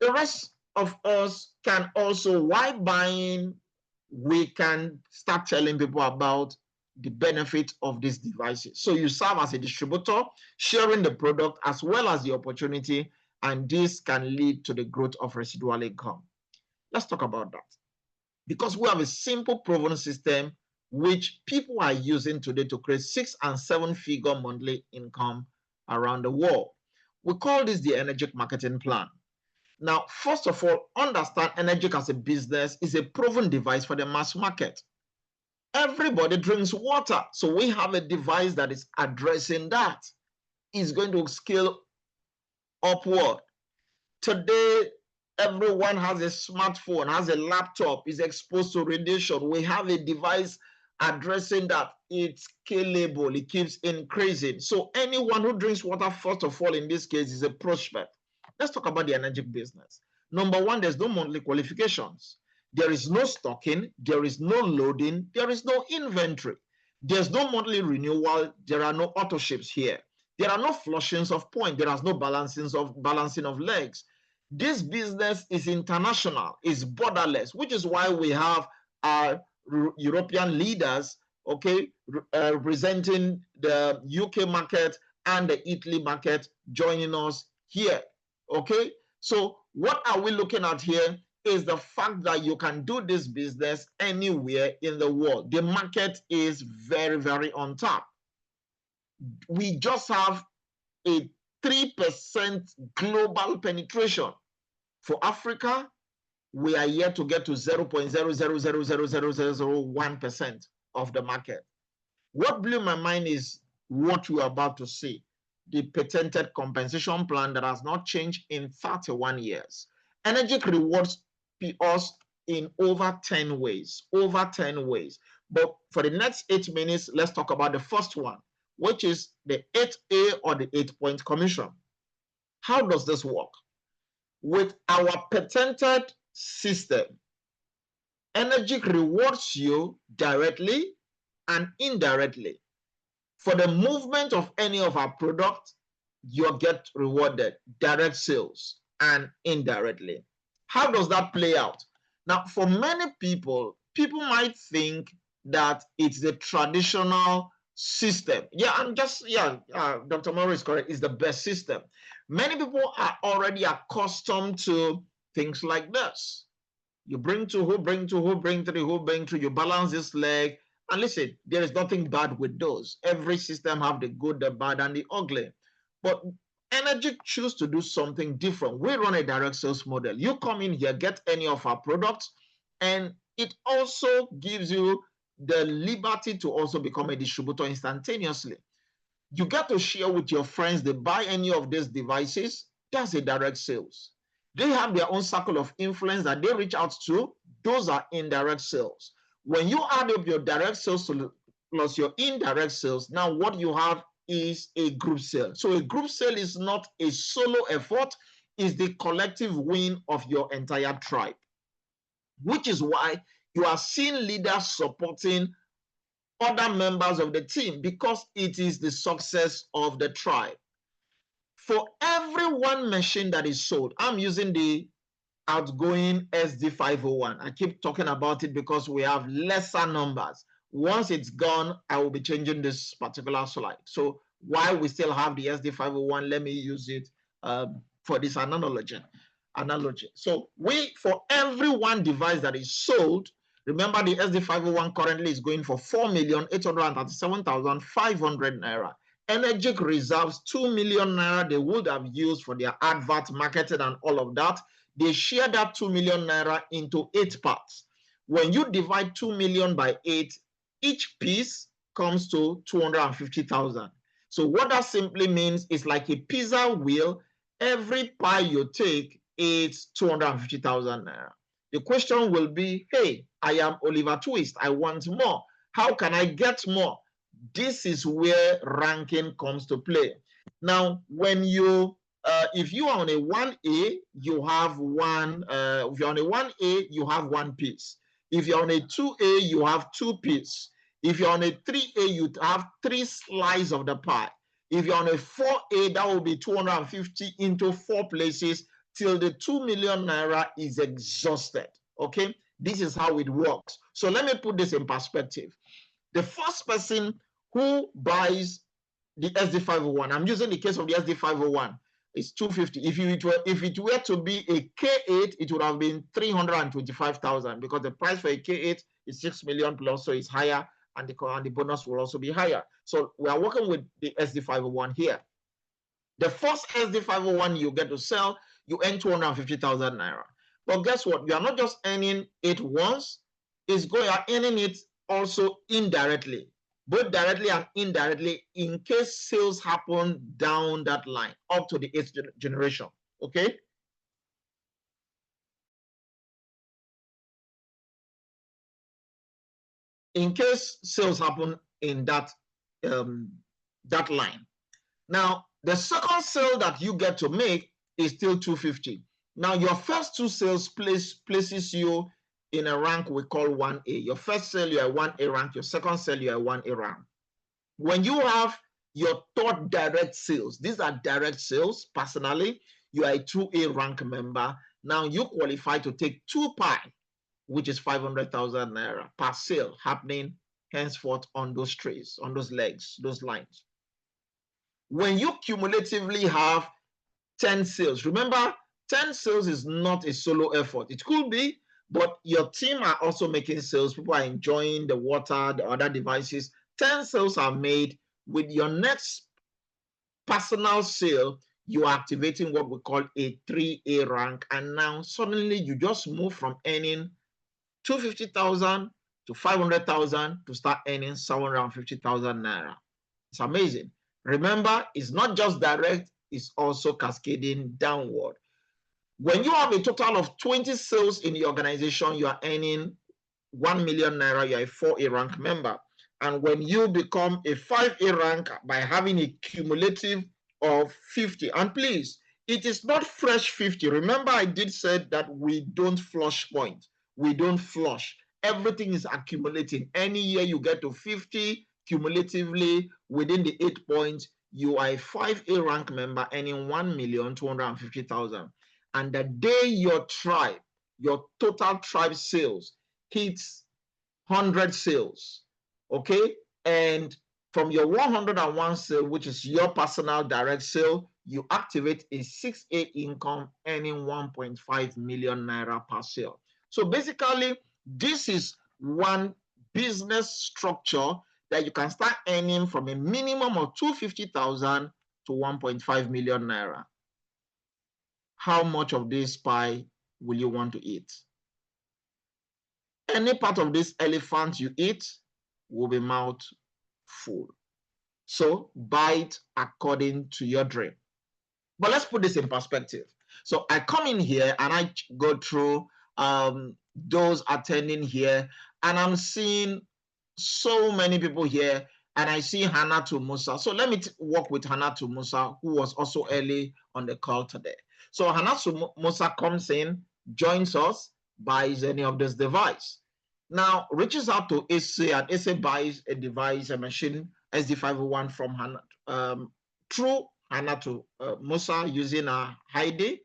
The rest of us can also, while buying, we can start telling people about the benefit of these devices. So you serve as a distributor, sharing the product as well as the opportunity, and this can lead to the growth of residual income. Let's talk about that. Because we have a simple proven system which people are using today to create 6- and 7-figure monthly income around the world. We call this the Energic Marketing Plan. Now, first of all, understand Energic as a business is a proven device for the mass market. Everybody drinks water, so we have a device that is addressing that. It's going to scale upward. Today, everyone has a smartphone, has a laptop, is exposed to radiation. We have a device addressing that. It's scalable, it keeps increasing. So anyone who drinks water, first of all, in this case, is a prospect. Let's talk about the Energic business. Number one, there's no monthly qualifications. There is no stocking, there is no loading, there is no inventory. There's no monthly renewal, there are no auto ships here. There are no flushings of points, there is no balancing of legs. This business is international, is borderless, which is why we have our European leaders, okay, representing the UK market and the Italy market joining us here, okay? So what are we looking at here is the fact that you can do this business anywhere in the world. The market is very, very on top. We just have a 3% global penetration. For Africa, we are yet to get to 0.0000001% of the market. What blew my mind is what you are about to see. The patented compensation plan that has not changed in 31 years. Energic rewards us in over 10 ways, But for the next 8 minutes, let's talk about the first one, which is the 8A or the 8-point commission. How does this work? With our patented system, Energic rewards you directly and indirectly. For the movement of any of our products, you get rewarded, direct sales and indirectly. How does that play out? Now, for many people might think that it's the traditional system. Dr. Moro is correct. It's the best system. Many people are already accustomed to things like this. You bring two, who bring two, who bring three, who bring three, you balance this leg. And listen, there is nothing bad with those. Every system have the good, the bad, and the ugly. But Energic choose to do something different. We run a direct sales model. You come in here, get any of our products, and it also gives you the liberty to also become a distributor instantaneously. You get to share with your friends. They buy any of these devices. That's a direct sales. They have their own circle of influence that they reach out to. Those are indirect sales. When you add up your direct sales to plus your indirect sales, now what you have is a group sale. So a group sale is not a solo effort, it's the collective win of your entire tribe, which is why you are seeing leaders supporting other members of the team, because it is the success of the tribe. For every one machine that is sold, I'm using the outgoing SD501. I keep talking about it because we have lesser numbers. Once it's gone, I will be changing this particular slide. So while we still have the SD501, let me use it for this analogy. So for every one device that is sold, remember the SD501 currently is going for 4,837,500 naira. Energic reserves 2 million naira they would have used for their advert marketing and all of that. They share that 2 million naira into 8 parts. When you divide 2 million by 8, each piece comes to 250,000. So what that simply means is like a pizza wheel, every pie you take, it's 250,000 naira. The question will be, hey, I am Oliver Twist. I want more. How can I get more? This is where ranking comes to play. Now, when you if you are on a 1A, you have one. If you're on a 1A, you have one piece. If you're on a 2A, you have 2 pieces. If you're on a 3A, you have 3 slices of the pie. If you're on a 4A, that will be 250 into 4 places till the 2 million naira is exhausted. Okay, this is how it works. So let me put this in perspective. The first person who buys the SD501, I'm using the case of the SD501, it's 250. If it were to be a K8, it would have been 325,000 because the price for a K8 is 6 million plus, so it's higher, and the bonus will also be higher. So we are working with the SD501 here. The first SD501 you get to sell, you earn 250,000 naira. But guess what? You are not just earning it once, you are earning it also indirectly, both directly and indirectly, in case sales happen down that line up to the 8th generation. Okay. In case sales happen in that line. Now, the second sale that you get to make is still 250. Now, your first 2 sales places you in a rank we call 1A. Your first sale, you're a 1A rank. Your second sale, you're a 1A rank. When you have your third direct sales, these are direct sales, personally, you are a 2A rank member. Now, you qualify to take 2 pie, which is 500,000 naira per sale happening henceforth on those trays, on those legs, those lines. When you cumulatively have 10 sales, remember, 10 sales is not a solo effort. It could be, but your team are also making sales. People are enjoying the water, the other devices. 10 sales are made. With your next personal sale, you are activating what we call a 3A rank. And now suddenly you just move from earning 250,000 to 500,000 to start earning 750,000 naira. It's amazing. Remember, it's not just direct, it's also cascading downward. When you have a total of 20 sales in the organization, you are earning 1 million naira, you're a 4A rank member. And when you become a 5A rank by having a cumulative of 50, and please, it is not fresh 50. Remember, I did say that we don't flush point. We don't flush. Everything is accumulating. Any year you get to 50 cumulatively within the 8 points, you are a 5A rank member earning 1,250,000. And the day your tribe, your total tribe sales hits 100 sales, okay, and from your 101 sale, which is your personal direct sale, you activate a 6A income earning 1.5 million naira per sale. So basically, this is one business structure that you can start earning from a minimum of 250,000 to 1.5 million naira. How much of this pie will you want to eat? Any part of this elephant you eat will be mouth full. So bite according to your dream. But let's put this in perspective. So I come in here and I go through those attending here, and I'm seeing so many people here, and I see Hannatu Musa. So let me work with Hannatu Musa, who was also early on the call today. So Hannatu Musa comes in, joins us, buys any of this device. Now reaches out to Ese, and Ese buys a device, a machine, SD501 from Hannatu, through Hannatu Musa using a Heidi.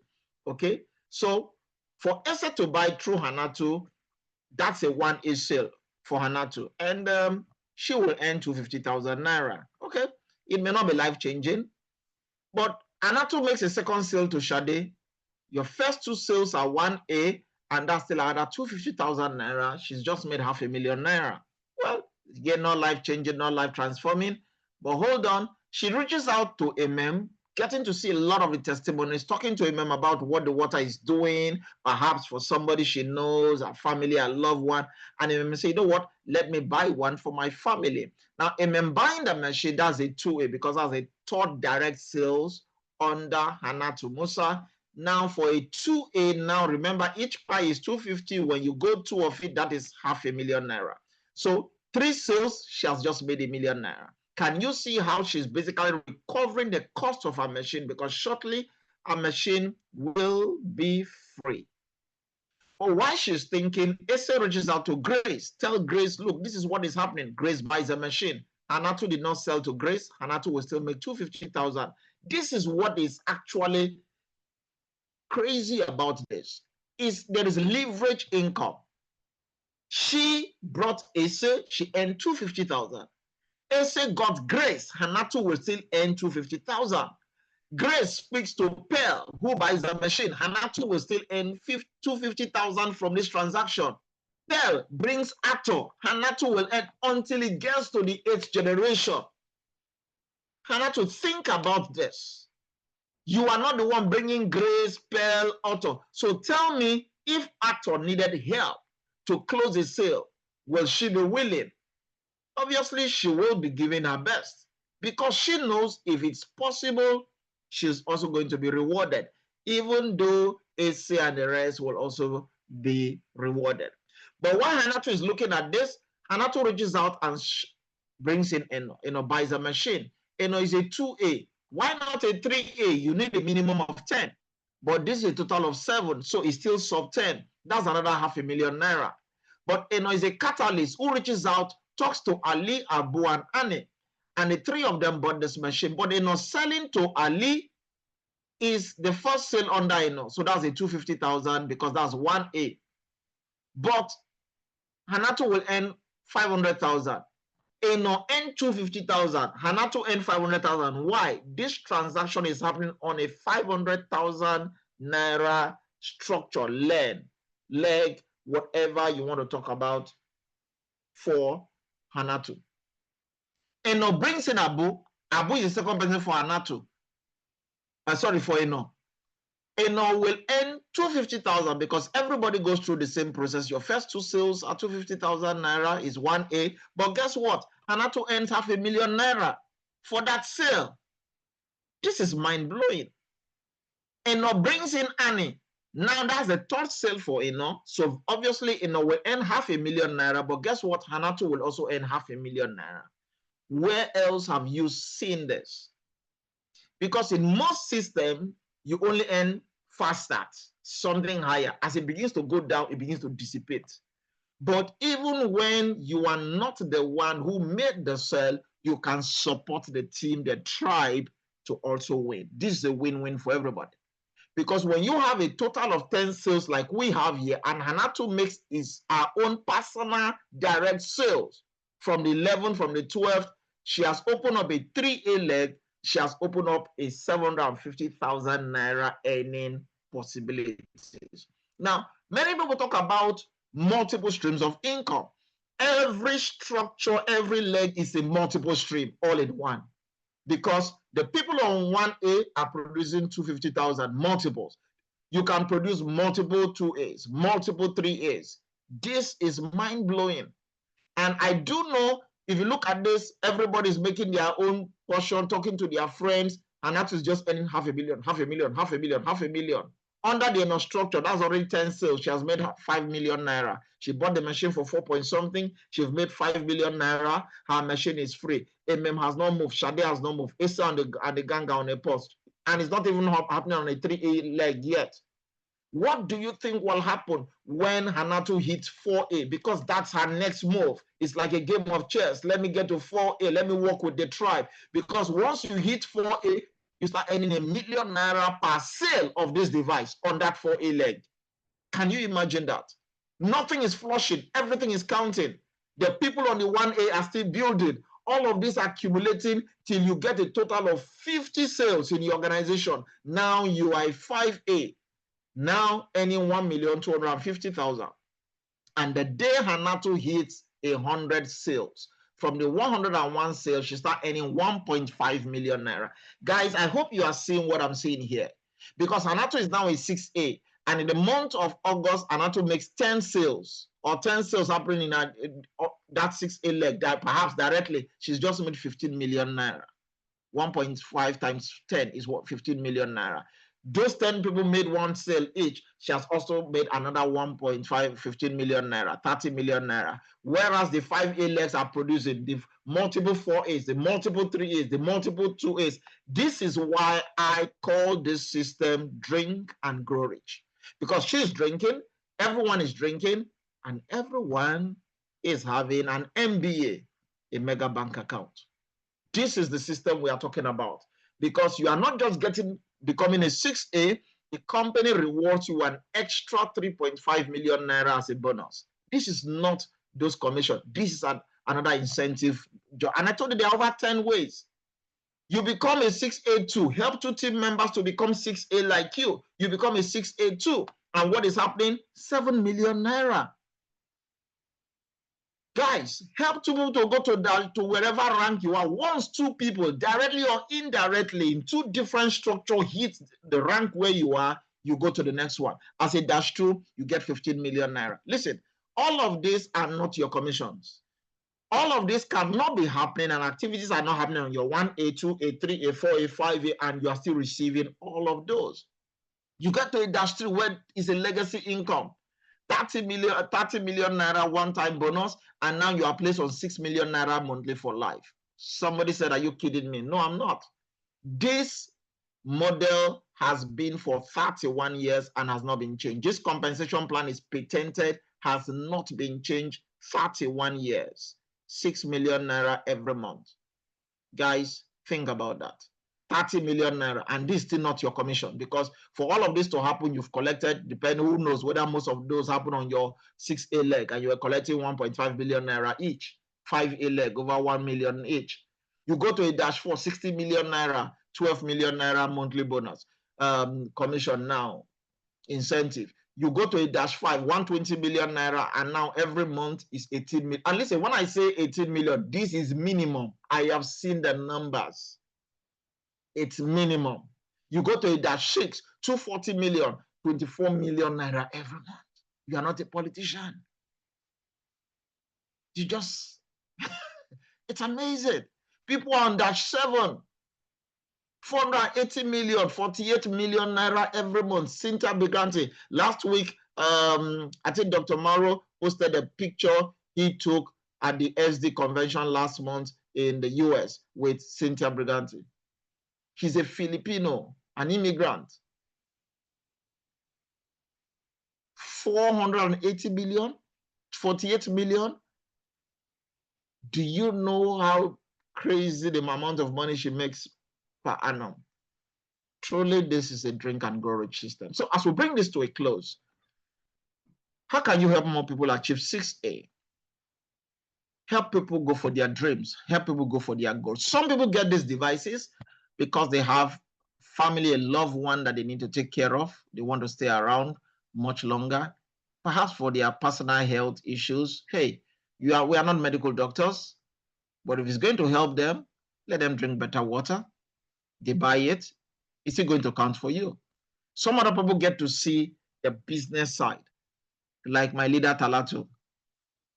Okay, so for Ese to buy through Hannatu, that's a 1A sale for Hannatu, and she will earn 250,000 naira. Okay, it may not be life changing, but Hannatu makes a second sale to Shade. Your first two sales are 1A, and that's still another 250,000 naira. She's just made 500,000 naira. Well, again, not life changing, not life transforming, but hold on. She reaches out to Emem, getting to see a lot of the testimonies, talking to Emem about what the water is doing, perhaps for somebody she knows, a family, a loved one. And Emem say, you know what, let me buy one for my family. Now, Emem buying the machine, that's a 2A, because that's a third direct sales under Hannatu Musa. Now for a 2A, now remember each pie is 250. When you go 2 of it, that is 500,000 naira. So 3 sales, she has just made 1,000,000 naira. Can you see how she's basically recovering the cost of her machine? Because shortly, her machine will be free. But while she's thinking, Ese reaches out to Grace. Tell Grace, look, this is what is happening. Grace buys a machine. Hannatu did not sell to Grace. Hannatu will still make 250,000. This is what is actually crazy about this. Is there is leverage income. She brought Ese, she earned 250,000. Ese got Grace, Hannatu will still earn 250,000. Grace speaks to Pearl, who buys the machine. Hannatu will still earn 250,000 from this transaction. Pearl brings Ato. Hannatu will earn until it gets to the 8th generation. Hannatu, think about this. You are not the one bringing Grace, Pearl, Otto. So tell me, if Ato needed help to close the sale, will she be willing? Obviously, she will be giving her best, because she knows if it's possible, she's also going to be rewarded, even though Ese and the rest will also be rewarded. But while Hannatu is looking at this, Hannatu reaches out and brings in Eno, buys a machine. Eno is a 2A. Why not a 3A? You need a minimum of 10. But this is a total of 7, so it's still sub 10. That's another 500,000 naira. But Eno is a catalyst who reaches out, talks to Ali, Abu, and Annie. And the 3 of them bought this machine. But Eno selling to Ali is the first sale under Eno. So that's a 250,000 because that's 1A. But Hannatu will earn 500,000. Eno earn 250,000. Hannatu earn 500,000. Why? This transaction is happening on a 500,000 naira structure, leg, whatever you want to talk about for Hannatu. Eno brings in Abu. Abu is the second person for Hannatu. For Eno. Eno will earn 250,000 because everybody goes through the same process. Your first 2 sales are 250,000 naira is 1A. But guess what? Hannatu earns 500,000 naira for that sale. This is mind-blowing. Eno brings in Annie. Now that's the 3rd sale for Eno. So obviously Eno will earn 500,000 naira. But guess what? Hannatu will also earn 500,000 naira. Where else have you seen this? Because in most systems, you only earn fast start, something higher. As it begins to go down, it begins to dissipate. But even when you are not the one who made the sale, you can support the team, the tribe, to also win. This is a win-win for everybody. Because when you have a total of 10 sales like we have here, and Hannatu makes our own personal direct sales from the 11th, from the 12th, she has opened up a 3A leg. She has opened up a 750,000 naira earning possibilities. Now, many people talk about multiple streams of income. Every structure, every leg is a multiple stream all in one. Because the people on 1A are producing 250,000 multiples. You can produce multiple 2As, multiple 3As. This is mind-blowing. And I do know, if you look at this, everybody's making their own portion, talking to their friends, and that is just earning 500,000, 500,000, 500,000, 500,000. Under the structure, that's already 10 sales. She has made 5 million naira. She bought the machine for 4 point something. She's made 5 million naira. Her machine is free. MM has not moved. Shade has not moved. Issa and the gang on a post. And it's not even happening on a 3A leg yet. What do you think will happen when Hannatu hits 4A? Because that's her next move. It's like a game of chess. Let me get to 4A. Let me work with the tribe. Because once you hit 4A, you start earning ₦1 million per sale of this device on that 4A leg. Can you imagine that? Nothing is flushing. Everything is counting. The people on the 1A are still building. All of this accumulating till you get a total of 50 sales in your organization. Now you are a 5A. Now earning 1,250,000. And the day Hannatu hits 100 sales, from the 101 sales, she starts earning 1.5 million naira. Guys, I hope you are seeing what I'm saying here. Because Hannatu is now a 6A. And in the month of August, Hannatu makes 10 sales. Or 10 sales happening in that 6A leg. That perhaps directly, she's just made 15 million naira. 1.5 times 10 is what? 15 million naira. Those 10 people made one sale each. She has also made another 15 million naira, 30 million naira. Whereas the 5A legs are producing the multiple 4As, the multiple 3As, the multiple 2As. This is why I call this system drink and grow rich. Because she's drinking, everyone is drinking, and everyone is having an MBA, a mega bank account. This is the system we are talking about. Because you are not just becoming a 6A, the company rewards you an extra 3.5 million naira as a bonus. This is not those commissions. This is another incentive job. And I told you there are over 10 ways. You become a 6A too. Help 2 team members to become 6A like you. You become a 6A too. And what is happening? 7 million naira. Guys, help 2 people to go to wherever rank you are. Once 2 people, directly or indirectly, in 2 different structures, hit the rank where you are, you go to the next one. As a -2, you get 15 million naira. Listen, all of these are not your commissions. All of this cannot be happening, and activities are not happening on your 1A, 2A, 3A, 4A, 5A, and you are still receiving all of those. You get to a -3 where it's a legacy income. 30 million naira one-time bonus, and now you are placed on 6 million naira monthly for life. Somebody said, are you kidding me? No, I'm not. This model has been for 31 years and has not been changed. This compensation plan is patented, has not been changed. 31 years, 6 million naira every month. Guys, think about that. 30 million naira, and this is still not your commission, because for all of this to happen, you've collected, depending, who knows whether most of those happen on your 6A leg, and you are collecting 1.5 billion naira each. 5A leg over 1 million each. You go to a -4, 60 million naira, 12 million naira monthly bonus, commission now, incentive. You go to a -5, 120 million naira, and now every month is 18 million. And listen, when I say 18 million, this is minimum. I have seen the numbers. It's minimum. You go to a -6, 240 million, 24 million naira every month. You are not a politician. You just, it's amazing. People are on -7, 480 million, 48 million naira every month. Cynthia Brigante. Last week, I think Dr. Mauro posted a picture he took at the SD convention last month in the US with Cynthia Brigante. He's a Filipino, an immigrant. 480 million, 48 million. Do you know how crazy the amount of money she makes per annum? Truly, this is a drink and grow rich system. So as we bring this to a close, how can you help more people achieve 6A? Help people go for their dreams. Help people go for their goals. Some people get these devices because they have family, a loved one that they need to take care of. They want to stay around much longer, perhaps for their personal health issues. Hey, we are not medical doctors, but if it's going to help them, let them drink better water. They buy it. Is it going to count for you? Some other people get to see the business side, like my leader Talatu.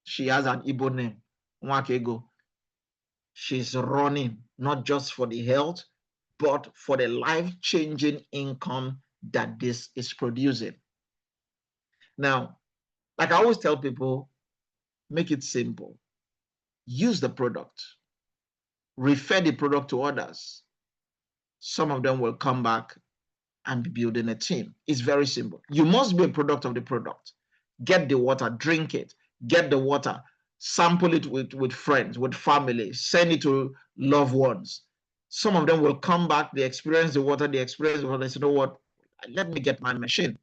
She has an Igbo name, Nwakego. She's running not just for the health, but for the life-changing income that this is producing. Now, like I always tell people, make it simple. Use the product, refer the product to others. Some of them will come back and be building a team. It's very simple. You must be a product of the product. Get the water, drink it, get the water, sample it with friends, with family, send it to loved ones. Some of them will come back, they experience the water, they say, you know what, let me get my machine.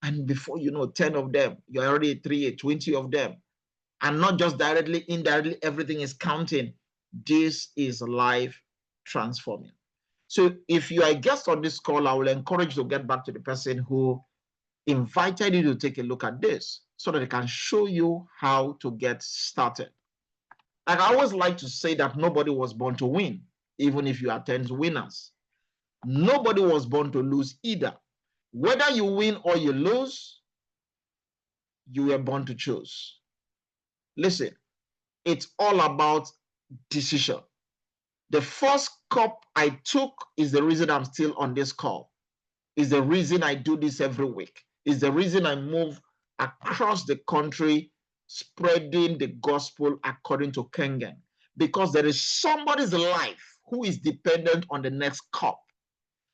And before you know, 10 of them, you're already 20 of them. And not just directly, indirectly, everything is counting. This is life transforming. So if you are a guest on this call, I will encourage you to get back to the person who invited you to take a look at this so that they can show you how to get started. Like I always like to say that nobody was born to win, even if you attend winners. Nobody was born to lose either. Whether you win or you lose, you were born to choose. Listen, it's all about decision. The first cup I took is the reason I'm still on this call. Is the reason I do this every week. Is the reason I move across the country spreading the gospel according to Kengen. Because there is somebody's life who is dependent on the next cup.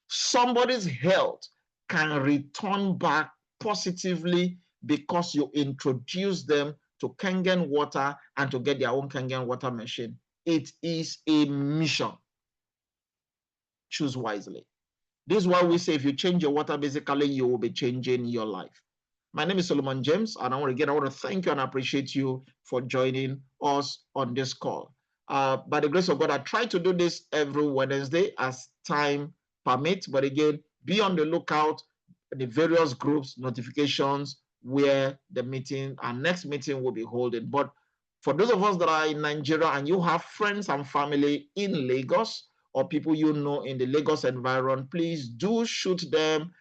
Somebody's health can return back positively because you introduce them to Kengen water and to get their own Kengen water machine. It is a mission. Choose wisely. This is why we say if you change your water, basically you will be changing your life. My name is Solomon James, and I want to thank you and appreciate you for joining us on this call. By the grace of God, I try to do this every Wednesday as time permits, but again, be on the lookout in the various groups, notifications where the meeting, our next meeting will be holding. But for those of us that are in Nigeria and you have friends and family in Lagos, or people you know in the Lagos environment, please do shoot them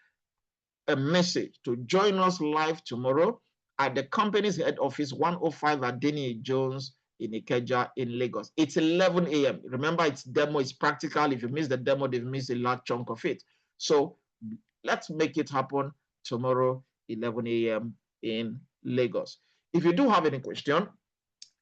a message to join us live tomorrow at the company's head office, 105 Adeniyi Jones in Ikeja in Lagos. It's 11 a.m. Remember, it's demo, it's practical. If you miss the demo, they've missed a large chunk of it. So let's make it happen tomorrow, 11 a.m. in Lagos. If you do have any question,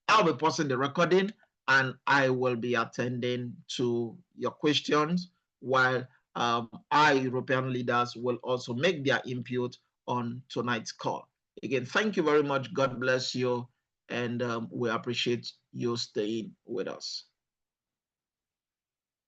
I'll be posting the recording and I will be attending to your questions while our European leaders will also make their input on tonight's call. Again, thank you very much. God bless you. And we appreciate you staying with us.